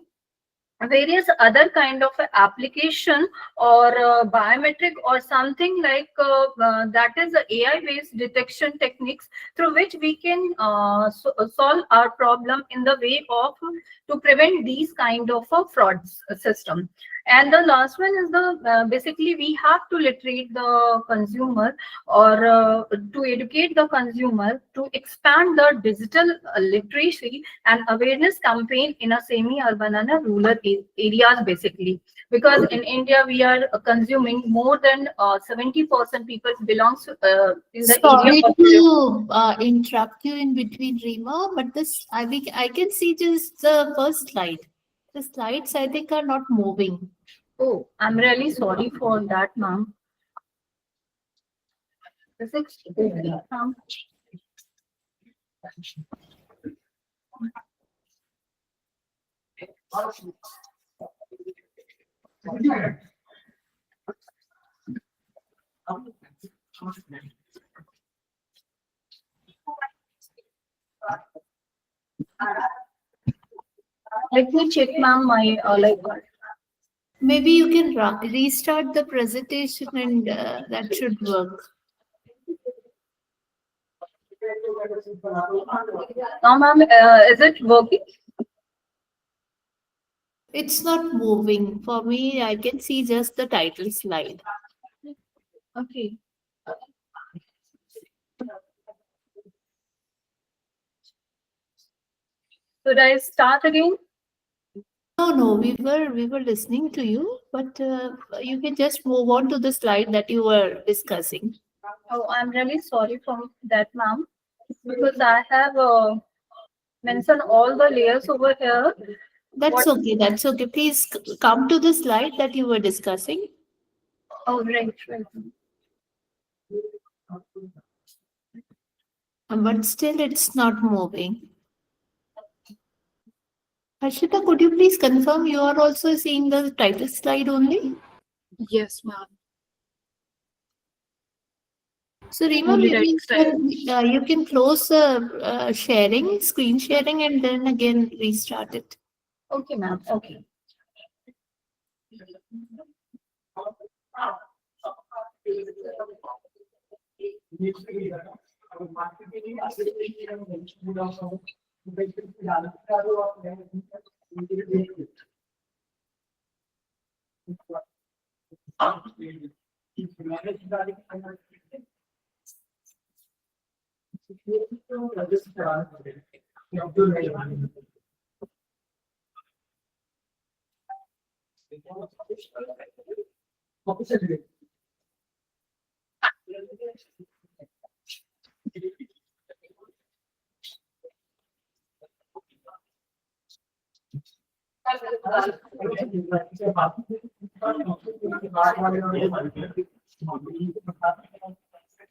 various other kind of application or biometric or something like that is AI based detection techniques, through which we can solve our problem in the way of to prevent these kind of fraud system. And the last one is the basically we have to literate the consumer, or to educate the consumer to expand the digital literacy and awareness campaign in a semi-urban and a rural areas, basically, because in India we are consuming more than 70% people belongs in the Sorry area of to interrupt you in between, Rima, but this I can see just the first slide. The slides, I think, are not moving. Oh, I'm really sorry for that, ma'am. Is it okay, ma'am? Let me check, ma'am, my Maybe you can restart the presentation and that should work. now, ma'am, is it working? It's not moving. For me, I can see just the title slide. Okay. Should I start again? No, we were listening to you, but you can just move on to the slide that you were discussing. Oh, I'm really sorry for that, ma'am, because I have mentioned all the layers over here. That's What- okay. That's okay. Please come to the slide that you were discussing. Oh, right, right. But still, it's not moving. Harshita, could you please confirm you are also seeing the title slide only? Yes, ma'am. So, Rima, Only maybe right you can close sharing, screen sharing, and then again restart it. Okay, ma'am. Okay.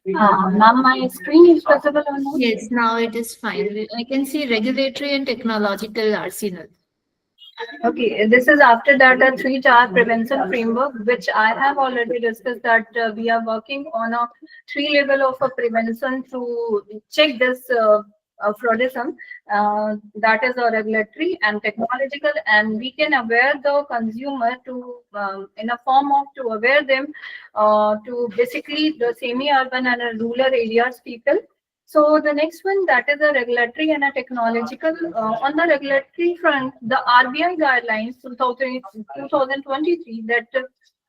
Ma'am, my screen is visible or not? Yes, now it is fine. I can see regulatory and technological arsenal. Okay, this is after that a three-tier prevention framework, which I have already discussed that we are working on a three level of a prevention to check this fraudism. That is a regulatory and technological, and we can aware the consumer to in a form of to aware them to basically the semi-urban and rural areas people. So the next one, that is a regulatory and a technological. On the regulatory front, the RBI guidelines 2023 that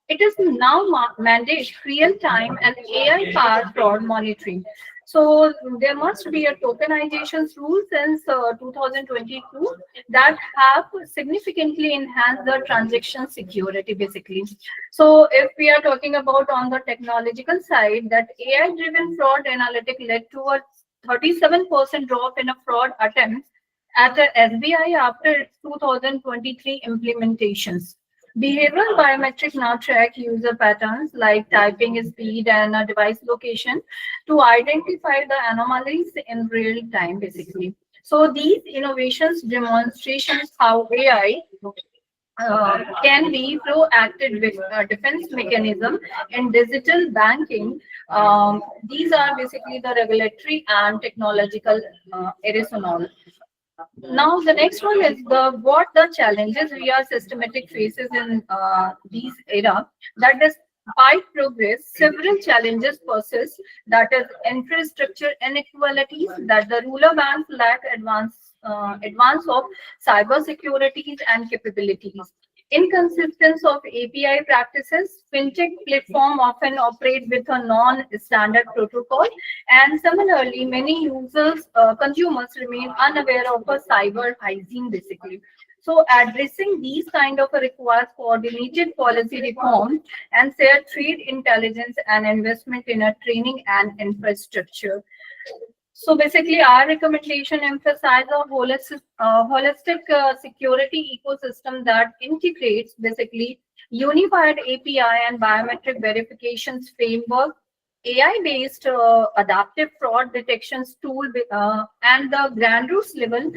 it is now mandate real-time and AI-powered fraud monitoring. So there must be a tokenization rule since 2022 that have significantly enhanced the transaction security basically. So if we are talking about on the technological side, that AI-driven fraud analytic led to a 37% drop in a fraud attempts at the SBI after its 2023 implementations. Behavioral biometric now track user patterns like typing speed and device location to identify the anomalies in real time, basically. So these innovations demonstrations how AI can be proactive with defense mechanism in digital banking. These are basically the regulatory and technological arsenal. Now the next one is the what the challenges we are systematic faces in these era. That despite progress, several challenges persist. That is infrastructure inequalities. That the rural banks lack advance of cyber securities and capabilities. Inconsistency of API practices, fintech platform often operate with a non-standard protocol, and similarly, many users, consumers remain unaware of a cyber hygiene basically. So addressing these kind of requires coordinated policy reform and shared trade intelligence and investment in a training and infrastructure. So basically, our recommendation emphasize a holistic security ecosystem that integrates basically unified API and biometric verifications framework, AI-based adaptive fraud detections tool, and the grassroots level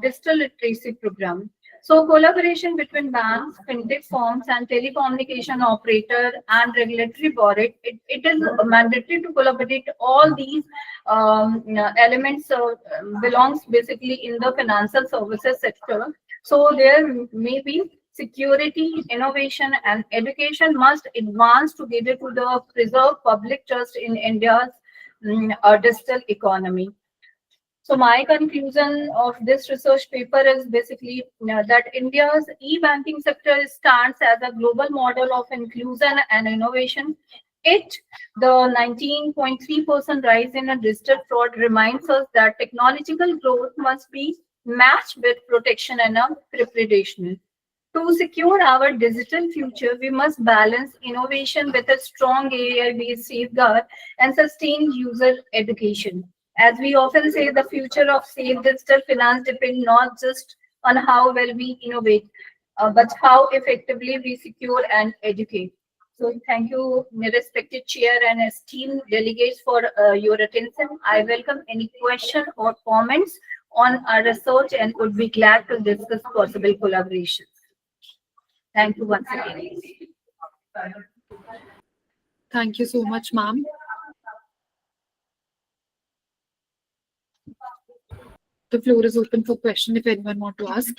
digital literacy program. So collaboration between banks, fintech firms, and telecommunication operator and regulatory body, it is mandatory to collaborate all these elements belongs basically in the financial services sector. So there may be security, innovation, and education must advance together to the preserve public trust in India's digital economy. So my conclusion of this research paper is basically that India's e-banking sector stands as a global model of inclusion and innovation. The 19.3% rise in a digital fraud reminds us that technological growth must be matched with protection and preparation. To secure our digital future, we must balance innovation with a strong AI-based safeguard and sustained user education. As we often say, the future of safe digital finance depends not just on how well we innovate, but how effectively we secure and educate. So thank you, respected chair and esteemed delegates for your attention. I welcome any question or comments on our research and would be glad to discuss possible collaborations. Thank you once again. Thank you so much, ma'am. The floor is open for question if anyone want to ask.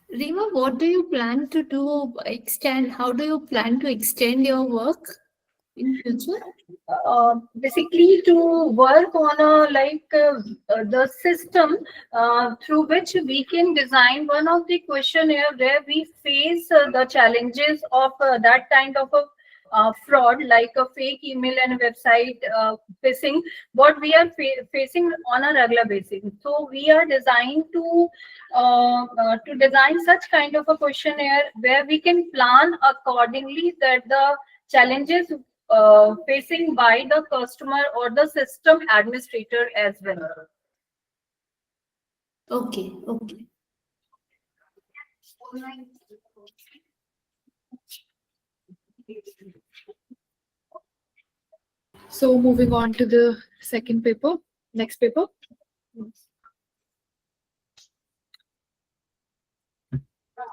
Rima, what do you plan to do? How do you plan to extend your work in future? Basically, to work on the system through which we can design one of the questionnaire where we face the challenges of that kind of a fraud, like a fake email and website phishing, what we are facing on a regular basis. So we are designed to design such kind of a questionnaire where we can plan accordingly that the challenges facing by the customer or the system administrator as well. Okay, okay. So moving on to the second paper, next paper.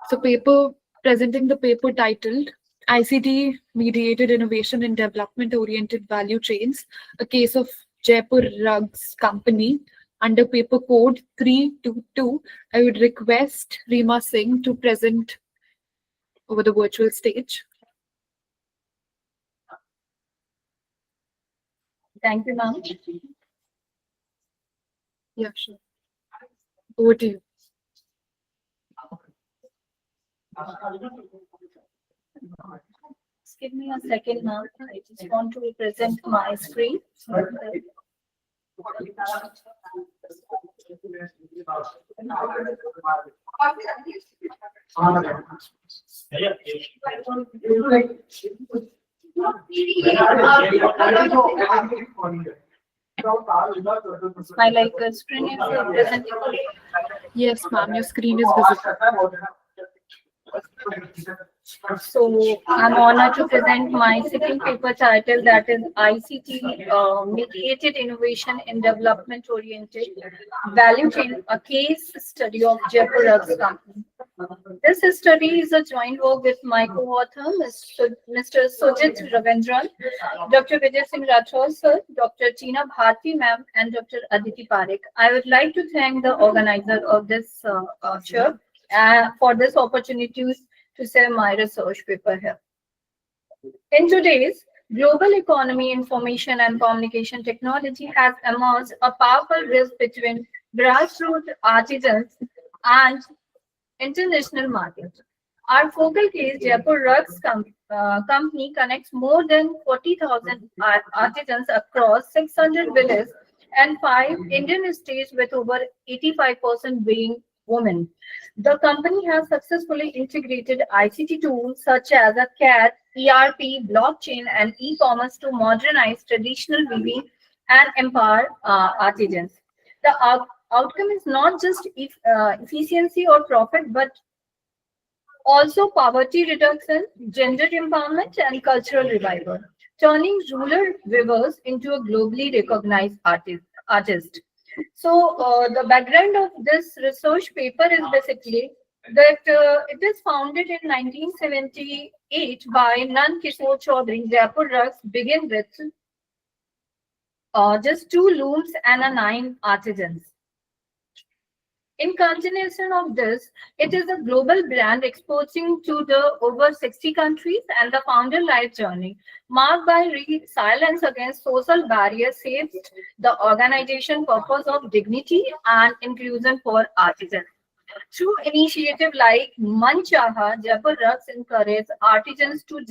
So presenting the paper titled ICT Mediated Innovation in Development Oriented Value Chains, a case of Jaipur Rugs Company under paper code 322. I would request Rima Singh to present over the virtual stage. Thank you, ma'am. Yeah, sure. Over to you. Just give me a second, ma'am. I just want to present my screen. My screen is presenting. Yes, ma'am, your screen is visible. So I'm honored to present my second paper title, that is ICT Mediated Innovation in Development Oriented Value Chain, a case study of Jaipur Rugs Company. This study is a joint work with my co-author, Mr. Sujit Ravindran, Dr. Vijay Singh Rathore sir, Dr. Tina Bharti ma'am, and Dr. Aditi Parekh. I would like to thank the organizer of this show for this opportunity to share my research paper here. In today's global economy, information and communication technology has emerged a powerful bridge between grassroots artisans and international markets. Our focal case, Jaipur Rugs Company, connects more than 40,000 artisans across 600 villages and 5 Indian states, with over 85% being women. The company has successfully integrated ICT tools such as a CAD, ERP, blockchain, and e-commerce to modernize traditional weaving and empower artisans. The outcome is not just efficiency or profit, but also poverty reduction, gender empowerment, and cultural revival, turning rural weavers into a globally recognized artist. So the background of this research paper is basically that it is founded in 1978 by Nan Kishore Chaudhary. Jaipur Rugs began with just 2 looms and 9 artisans. In continuation of this, it is a global brand exporting to the over 60 countries, and the founder life journey, marked by resilience against social barriers, saves the organization purpose of dignity and inclusion for artisans. Through initiatives like Man Chaha, Jaipur Rugs encourages artisans to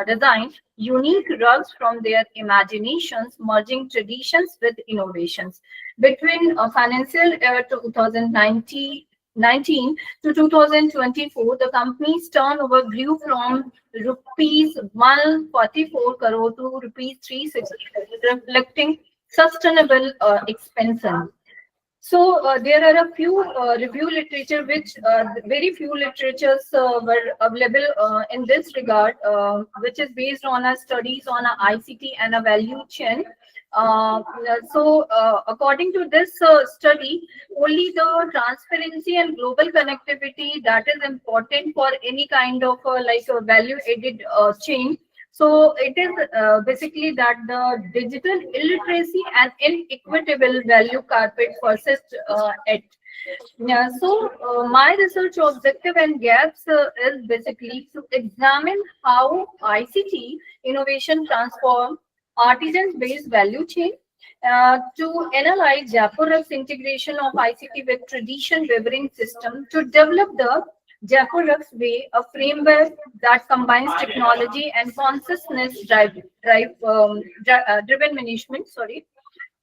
design unique rugs from their imaginations, merging traditions with innovations. Between financial year 2019 to 2024, the company's turnover grew from rupees 144 crore to rupees 360, reflecting sustainable expansion. So there are a few review literature which very few literatures were available in this regard, which is based on a studies on a ICT and a value chain. According to this study, only the transparency and global connectivity that is important for any kind of like a value added chain. So it is basically that the digital illiteracy and inequitable value carpet persists at. Yeah, so my research objective and gaps is basically to examine how ICT innovation transform artisans-based value chain, to analyze Jaipur's integration of ICT with tradition weaving system, to develop the Jaipur's way, a framework that combines technology and consciousness driven management. Sorry.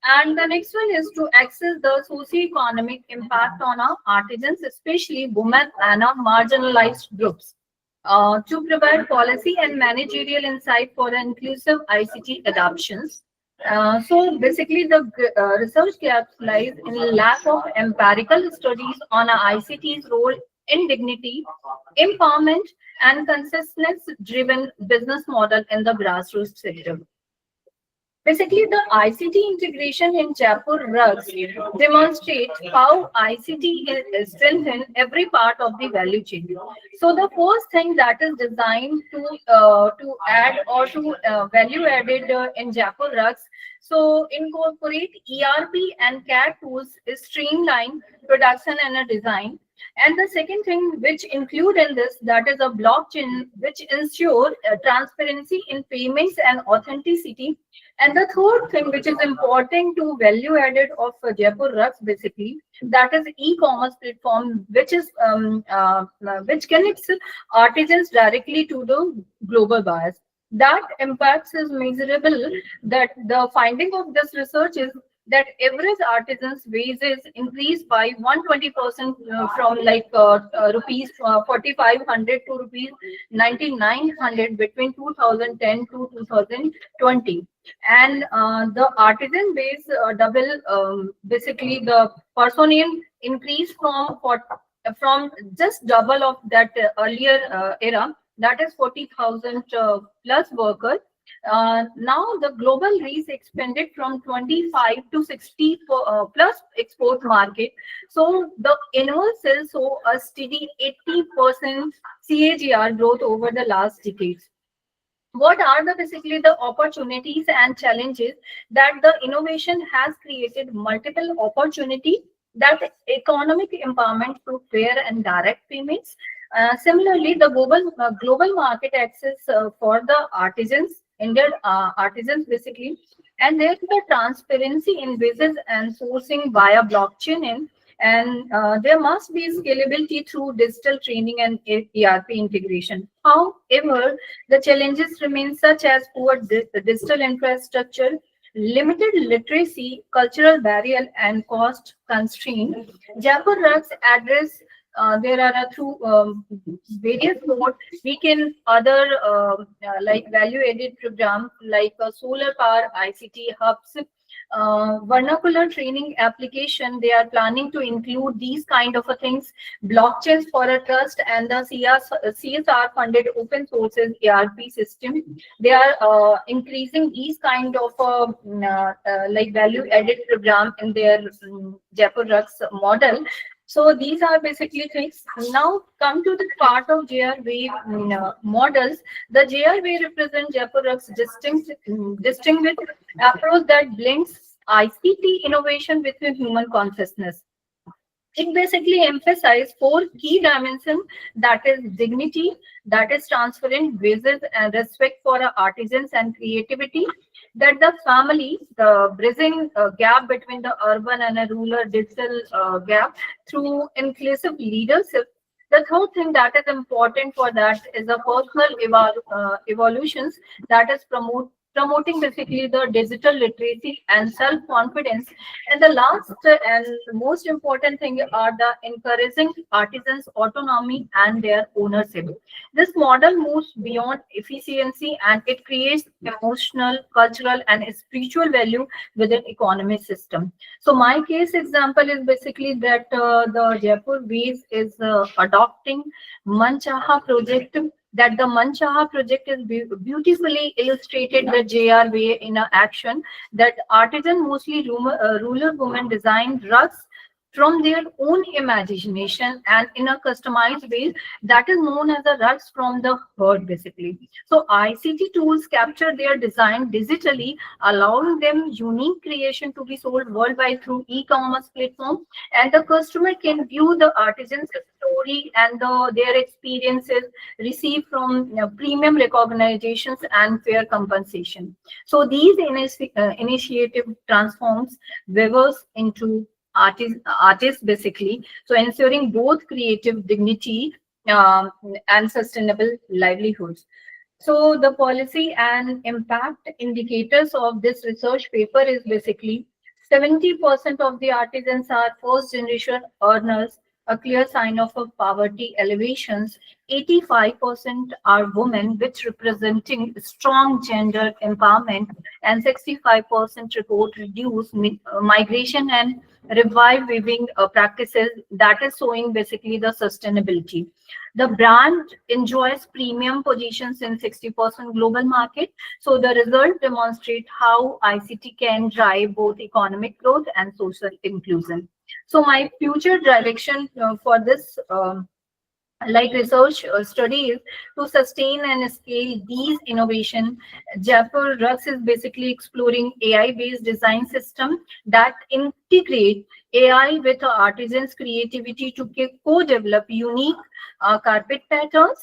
And the next one is to access the socio-economic impact on our artisans, especially women and our marginalized groups, to provide policy and managerial insight for inclusive ICT adoptions. So basically, the research gaps lies in lack of empirical studies on ICT's role in dignity, empowerment, and consciousness-driven business model in the grassroots sector. Basically, the ICT integration in Jaipur rugs demonstrate how ICT is strengthened every part of the value chain. So the first thing that is designed to add or to value added in Jaipur rugs, so incorporate ERP and CAD tools is streamline production and a design. And the second thing which include in this, that is a blockchain which ensure transparency in payments and authenticity. And the third thing which is important to value added of Jaipur rugs basically, that is e-commerce platform which is which connects artisans directly to the global buyers. That impacts is measurable. That the finding of this research is that average artisans' wages increased by 120% from like rupees 4,500 to rupees 9,900 between 2010 to 2020, and the artisan base double. Basically, the personnel increased from just double of that earlier era. That is 40,000 plus workers. Now the global reach expanded from 25 to 60 plus export market. So the annual sales saw a steady 80% CAGR growth over the last decades. What are the basically the opportunities and challenges? That the innovation has created multiple opportunity, that economic empowerment through fair and direct payments. Similarly, the global market access for the artisans, Indian artisans basically, and there's the transparency in business and sourcing via blockchain, and there must be scalability through digital training and ERP integration. However, the challenges remain such as poor digital infrastructure, limited literacy, cultural barrier, and cost constraint. Jaipur rugs address there are through various mode. We can other like value added program like solar power ICT hubs, vernacular training application. They are planning to include these kind of things, blockchains for a trust, and the CSR funded open sources ERP system. They are increasing these kind of like value added program in their Jaipur rugs model. So these are basically things. Now come to the part of JR-Wave models. The JR-Wave represents Jaipur rugs distinct approach that blends ICT innovation with human consciousness. It basically emphasizes four key dimensions, that is dignity, that is transparent wages and respect for artisans and creativity, that the family, the bridging gap between the urban and a rural digital gap through inclusive leadership, The third thing that is important for that is a personal evolutions that is promoting basically the digital literacy and self-confidence. And the last and most important thing are the encouraging artisans' autonomy and their ownership. This model moves beyond efficiency and it creates emotional, cultural, and spiritual value within economic system. So my case example is basically that the Jaipur Ways is adopting Manchaha project. That the Manchaha project is beautifully illustrated the JR way in a action that artisan, mostly rural women, design rugs from their own imagination and in a customized way that is known as the rugs from the herd basically. So ICT tools capture their design digitally, allowing them unique creation to be sold worldwide through e-commerce platform, and the customer can view the artisan's story and their experiences, receive from premium recognitions and fair compensation. So these initiative transforms weavers into artists basically, so ensuring both creative dignity and sustainable livelihoods. So the policy and impact indicators of this research paper is basically 70% of the artisans are first generation earners, a clear sign of a poverty elevations. 85% are women, which representing strong gender empowerment, and 65% report reduced migration and revive weaving practices that is showing basically the sustainability. The brand enjoys premium positions in 60% global market. So the result demonstrate how ICT can drive both economic growth and social inclusion. So my future direction for this like research studies to sustain and scale these innovation. Jaipur Rugs is basically exploring AI-based design system that integrate AI with artisans' creativity to co-develop unique carpet patterns.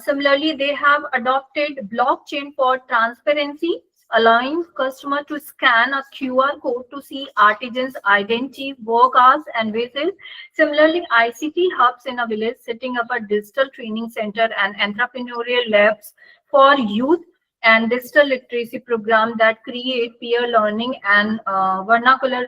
Similarly, they have adopted blockchain for transparency, allowing customer to scan a QR code to see artisans' identity, work hours, and wages. Similarly, ICT hubs in a village setting up a digital training center and entrepreneurial labs for youth and digital literacy program that create peer learning and vernacular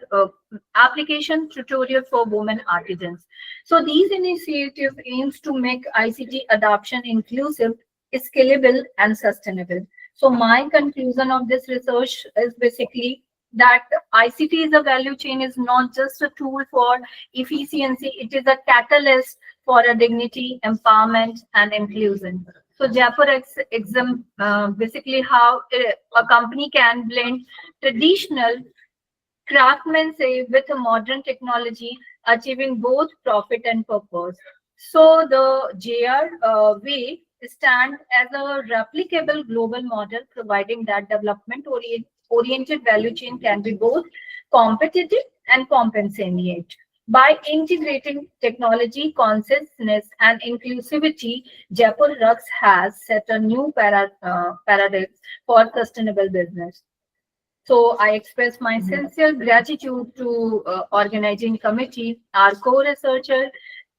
application tutorial for women artisans. So these initiatives aims to make ICT adoption inclusive, scalable, and sustainable. So my conclusion of this research is basically that ICT is a value chain is not just a tool for efficiency, it is a catalyst for a dignity, empowerment, and inclusion. So Jaipur exam basically how a company can blend traditional craftsmanship with a modern technology, achieving both profit and purpose. So the JR way stand as a replicable global model, providing that development oriented value chain can be both competitive and compensate. By integrating technology, consciousness, and inclusivity, Jaipur Rugs has set a new paradigm for sustainable business. So I express my sincere gratitude to organizing committee, our co-researcher,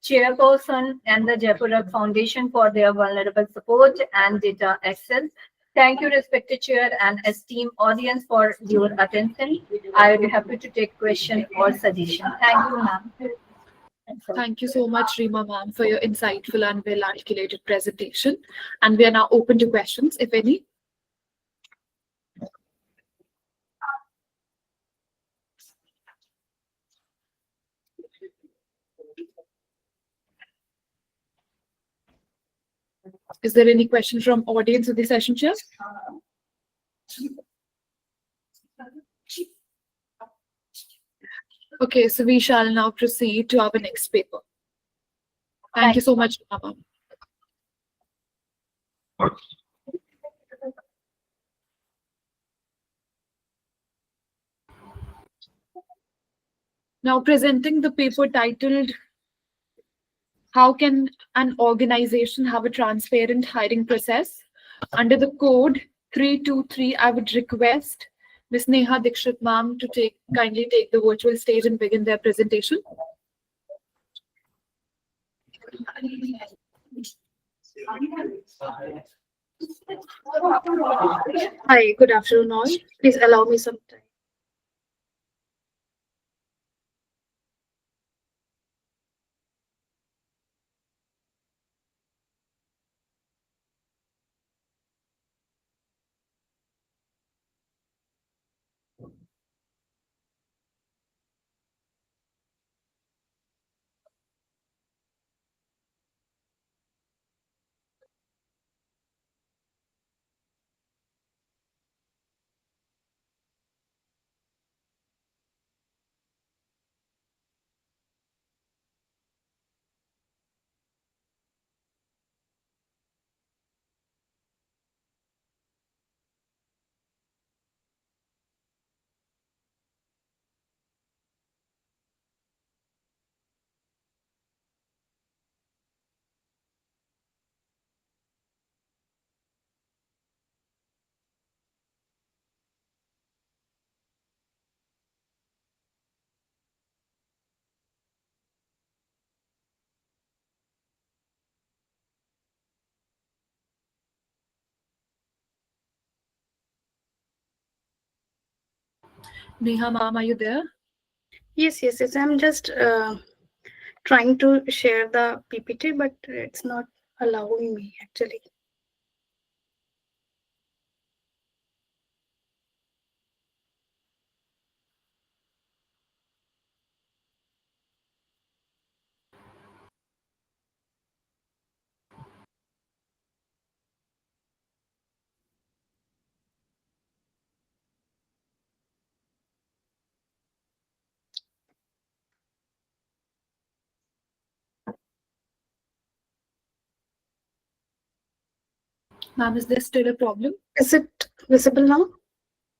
chairperson, and the Jaipur Rug Foundation for their vulnerable support and data access. Thank you, respected chair and esteemed audience, for your attention. I will be happy to take question or suggestion. Thank you, ma'am. Thank you so much, Rima ma'am, for your insightful and well-articulated presentation. And we are now open to questions, if any. Is there any question from audience of the session, Chair? Okay, so we shall now proceed to our next paper. Thank you so much, Mama. Now presenting the paper titled "How Can an Organization Have a Transparent Hiring Process?" Under the code 323, I would request Ms. Neha Dikshit ma'am to kindly take the virtual stage and begin their presentation. Hi, good afternoon all. Please allow me some time. Neha, ma'am, are you there? Yes. I'm just trying to share the PPT, but it's not allowing me actually. Ma'am, is there still a problem? Is it visible now?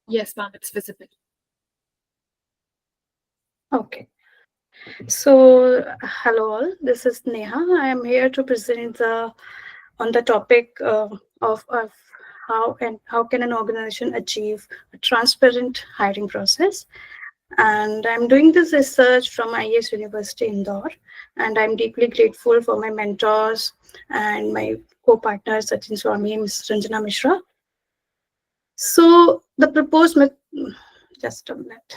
Yes, ma'am, it's visible. Okay. So, hello all. This is Neha. I am here to present on the topic of how can an organization achieve a transparent hiring process. And I'm doing this research from IES University Indore, and I'm deeply grateful for my mentors and my co-partners Sachin Swami and Ms. Ranjana Mishra. So the proposed just a minute.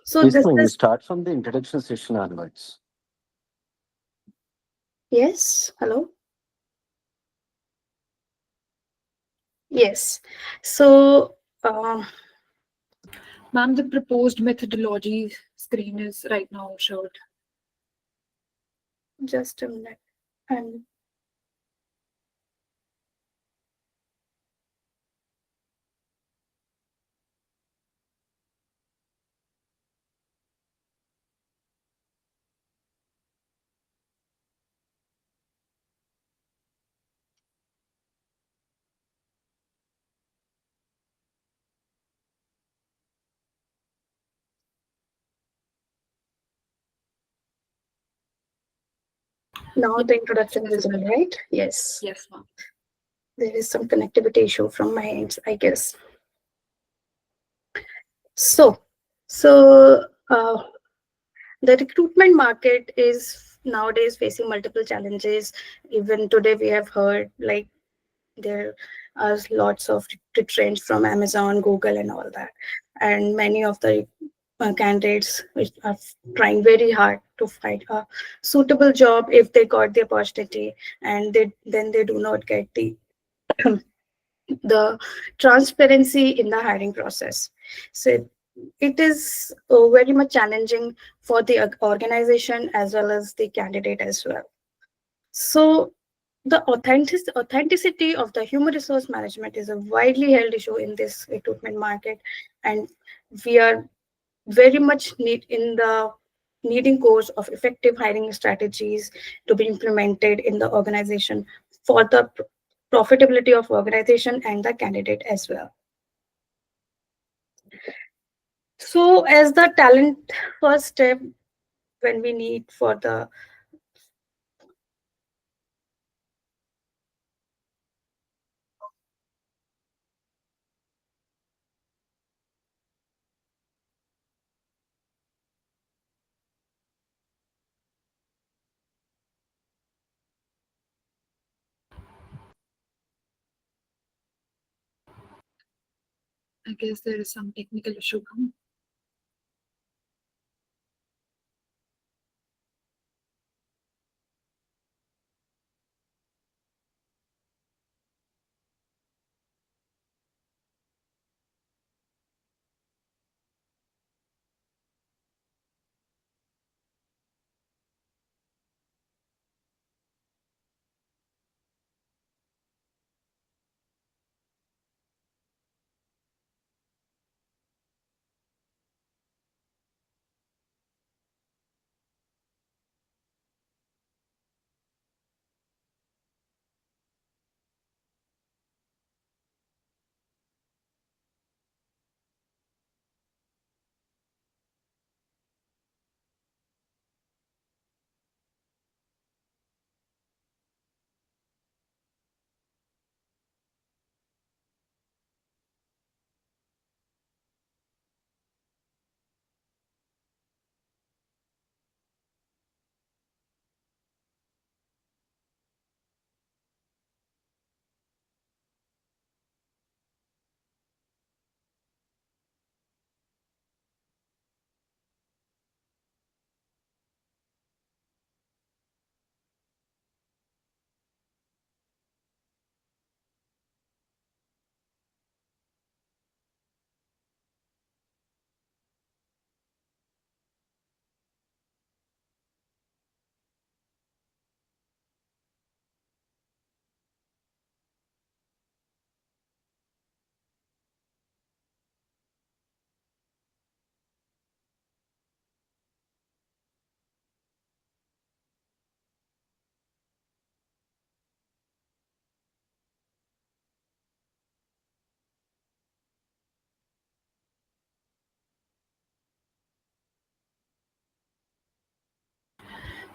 So Please, this can you is start from the introduction session onwards? yes. Hello. Yes. So Ma'am, the proposed methodology screen is right now showed. just a minute. And now the introduction is visible, right? Yes. Yes, ma'am. There is some connectivity issue from my end, I guess. So, the recruitment market is nowadays facing multiple challenges. Even today, we have heard like there are lots of retrench from Amazon, Google, and all that, and many of the candidates which are trying very hard to find a suitable job if they got the opportunity, and then they do not get the transparency in the hiring process. So it is very much challenging for the organization as well as the candidate as well. So the authenticity of the human resource management is a widely held issue in this recruitment market, and we are very much needing course of effective hiring strategies to be implemented in the organization for the profitability of organization and the candidate as well. So as the talent first step, when we need for the I guess there is some technical issue.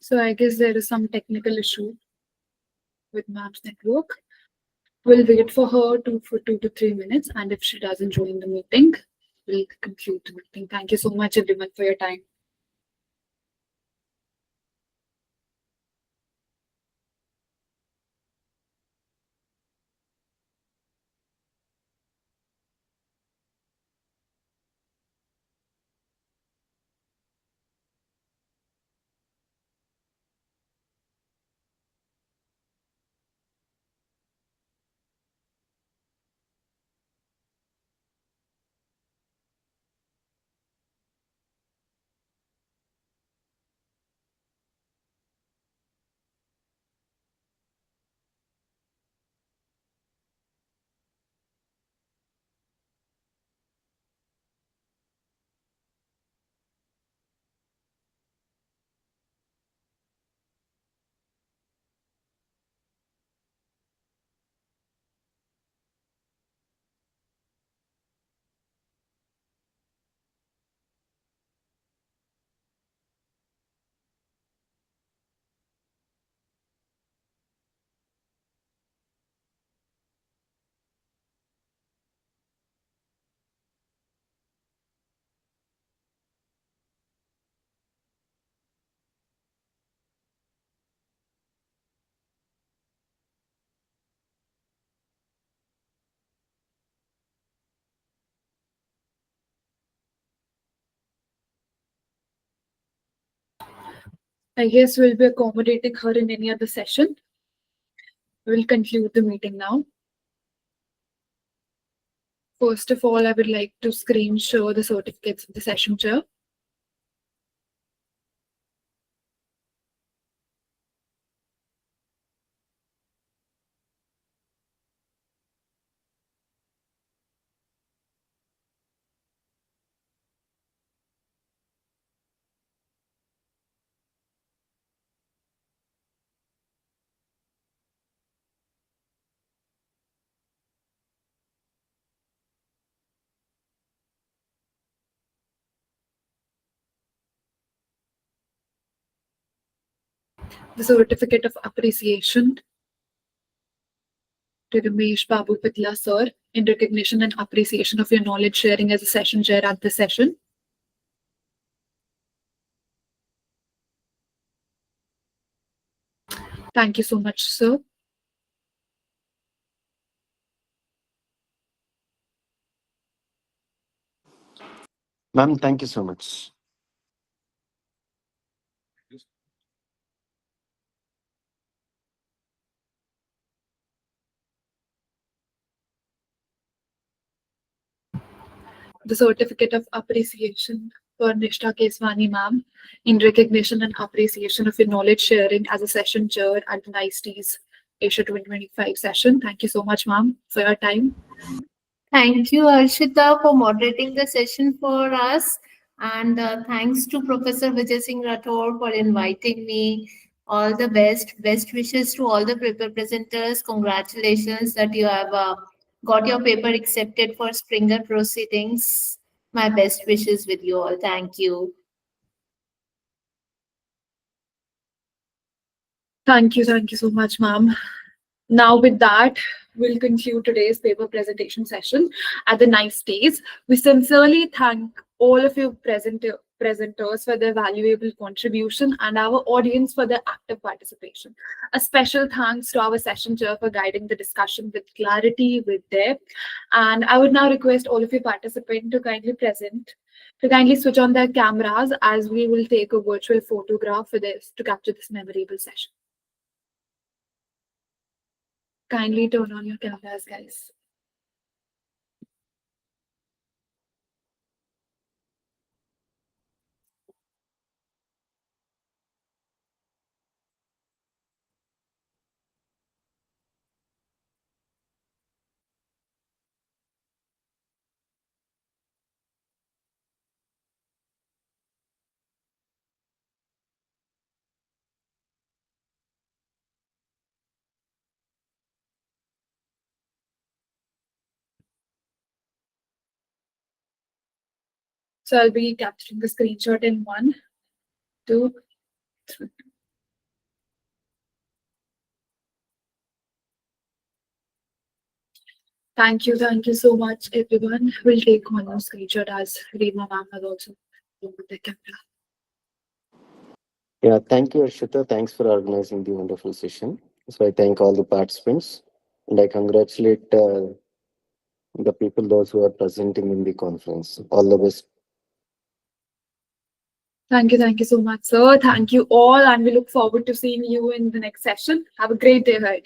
So I guess there is some technical issue with Map's network. We'll wait for her for 2 to 3 minutes, and if she doesn't join the meeting, we'll conclude the meeting. Thank you so much, everyone, for your time. I guess we'll be accommodating her in any other session. We'll conclude the meeting now. First of all, I would like to screen share the certificates of the session chair. The certificate of appreciation to Ramesh Babu Pittala sir in recognition and appreciation of your knowledge sharing as a session chair at this session. Thank you so much, sir. Ma'am, thank you so much. The certificate of appreciation for Nishtha Kesswani ma'am in recognition and appreciation of your knowledge sharing as a session chair at the TEAS Asia 2025 session. Thank you so much, ma'am, for your time. Thank you, Arshita, for moderating the session for us. And thanks to Professor Vijay Singh Rathore for inviting me. All the best. Best wishes to all the paper presenters. Congratulations that you have got your paper accepted for Springer proceedings. My best wishes with you all. Thank you. Thank you so much, ma'am. Now, with that, we'll conclude today's paper presentation session at the TEAS. We sincerely thank all of you presenters for their valuable contribution and our audience for their active participation. A special thanks to our session chair for guiding the discussion with clarity, with depth. And I would now request all of you participants to kindly switch on their cameras as we will take a virtual photograph for this to capture this memorable session. Kindly turn on your cameras, guys. So I'll be capturing the screenshot in 1, 2, 3. Thank you so much, everyone. We'll take one more screenshot as Reema ma'am has also opened the camera. Yeah, thank you, Arshita. Thanks for organizing the wonderful session. So I thank all the participants and I congratulate the people, those who are presenting in the conference. All the best. Thank you so much, sir. Thank you all, and we look forward to seeing you in the next session. Have a great day ahead.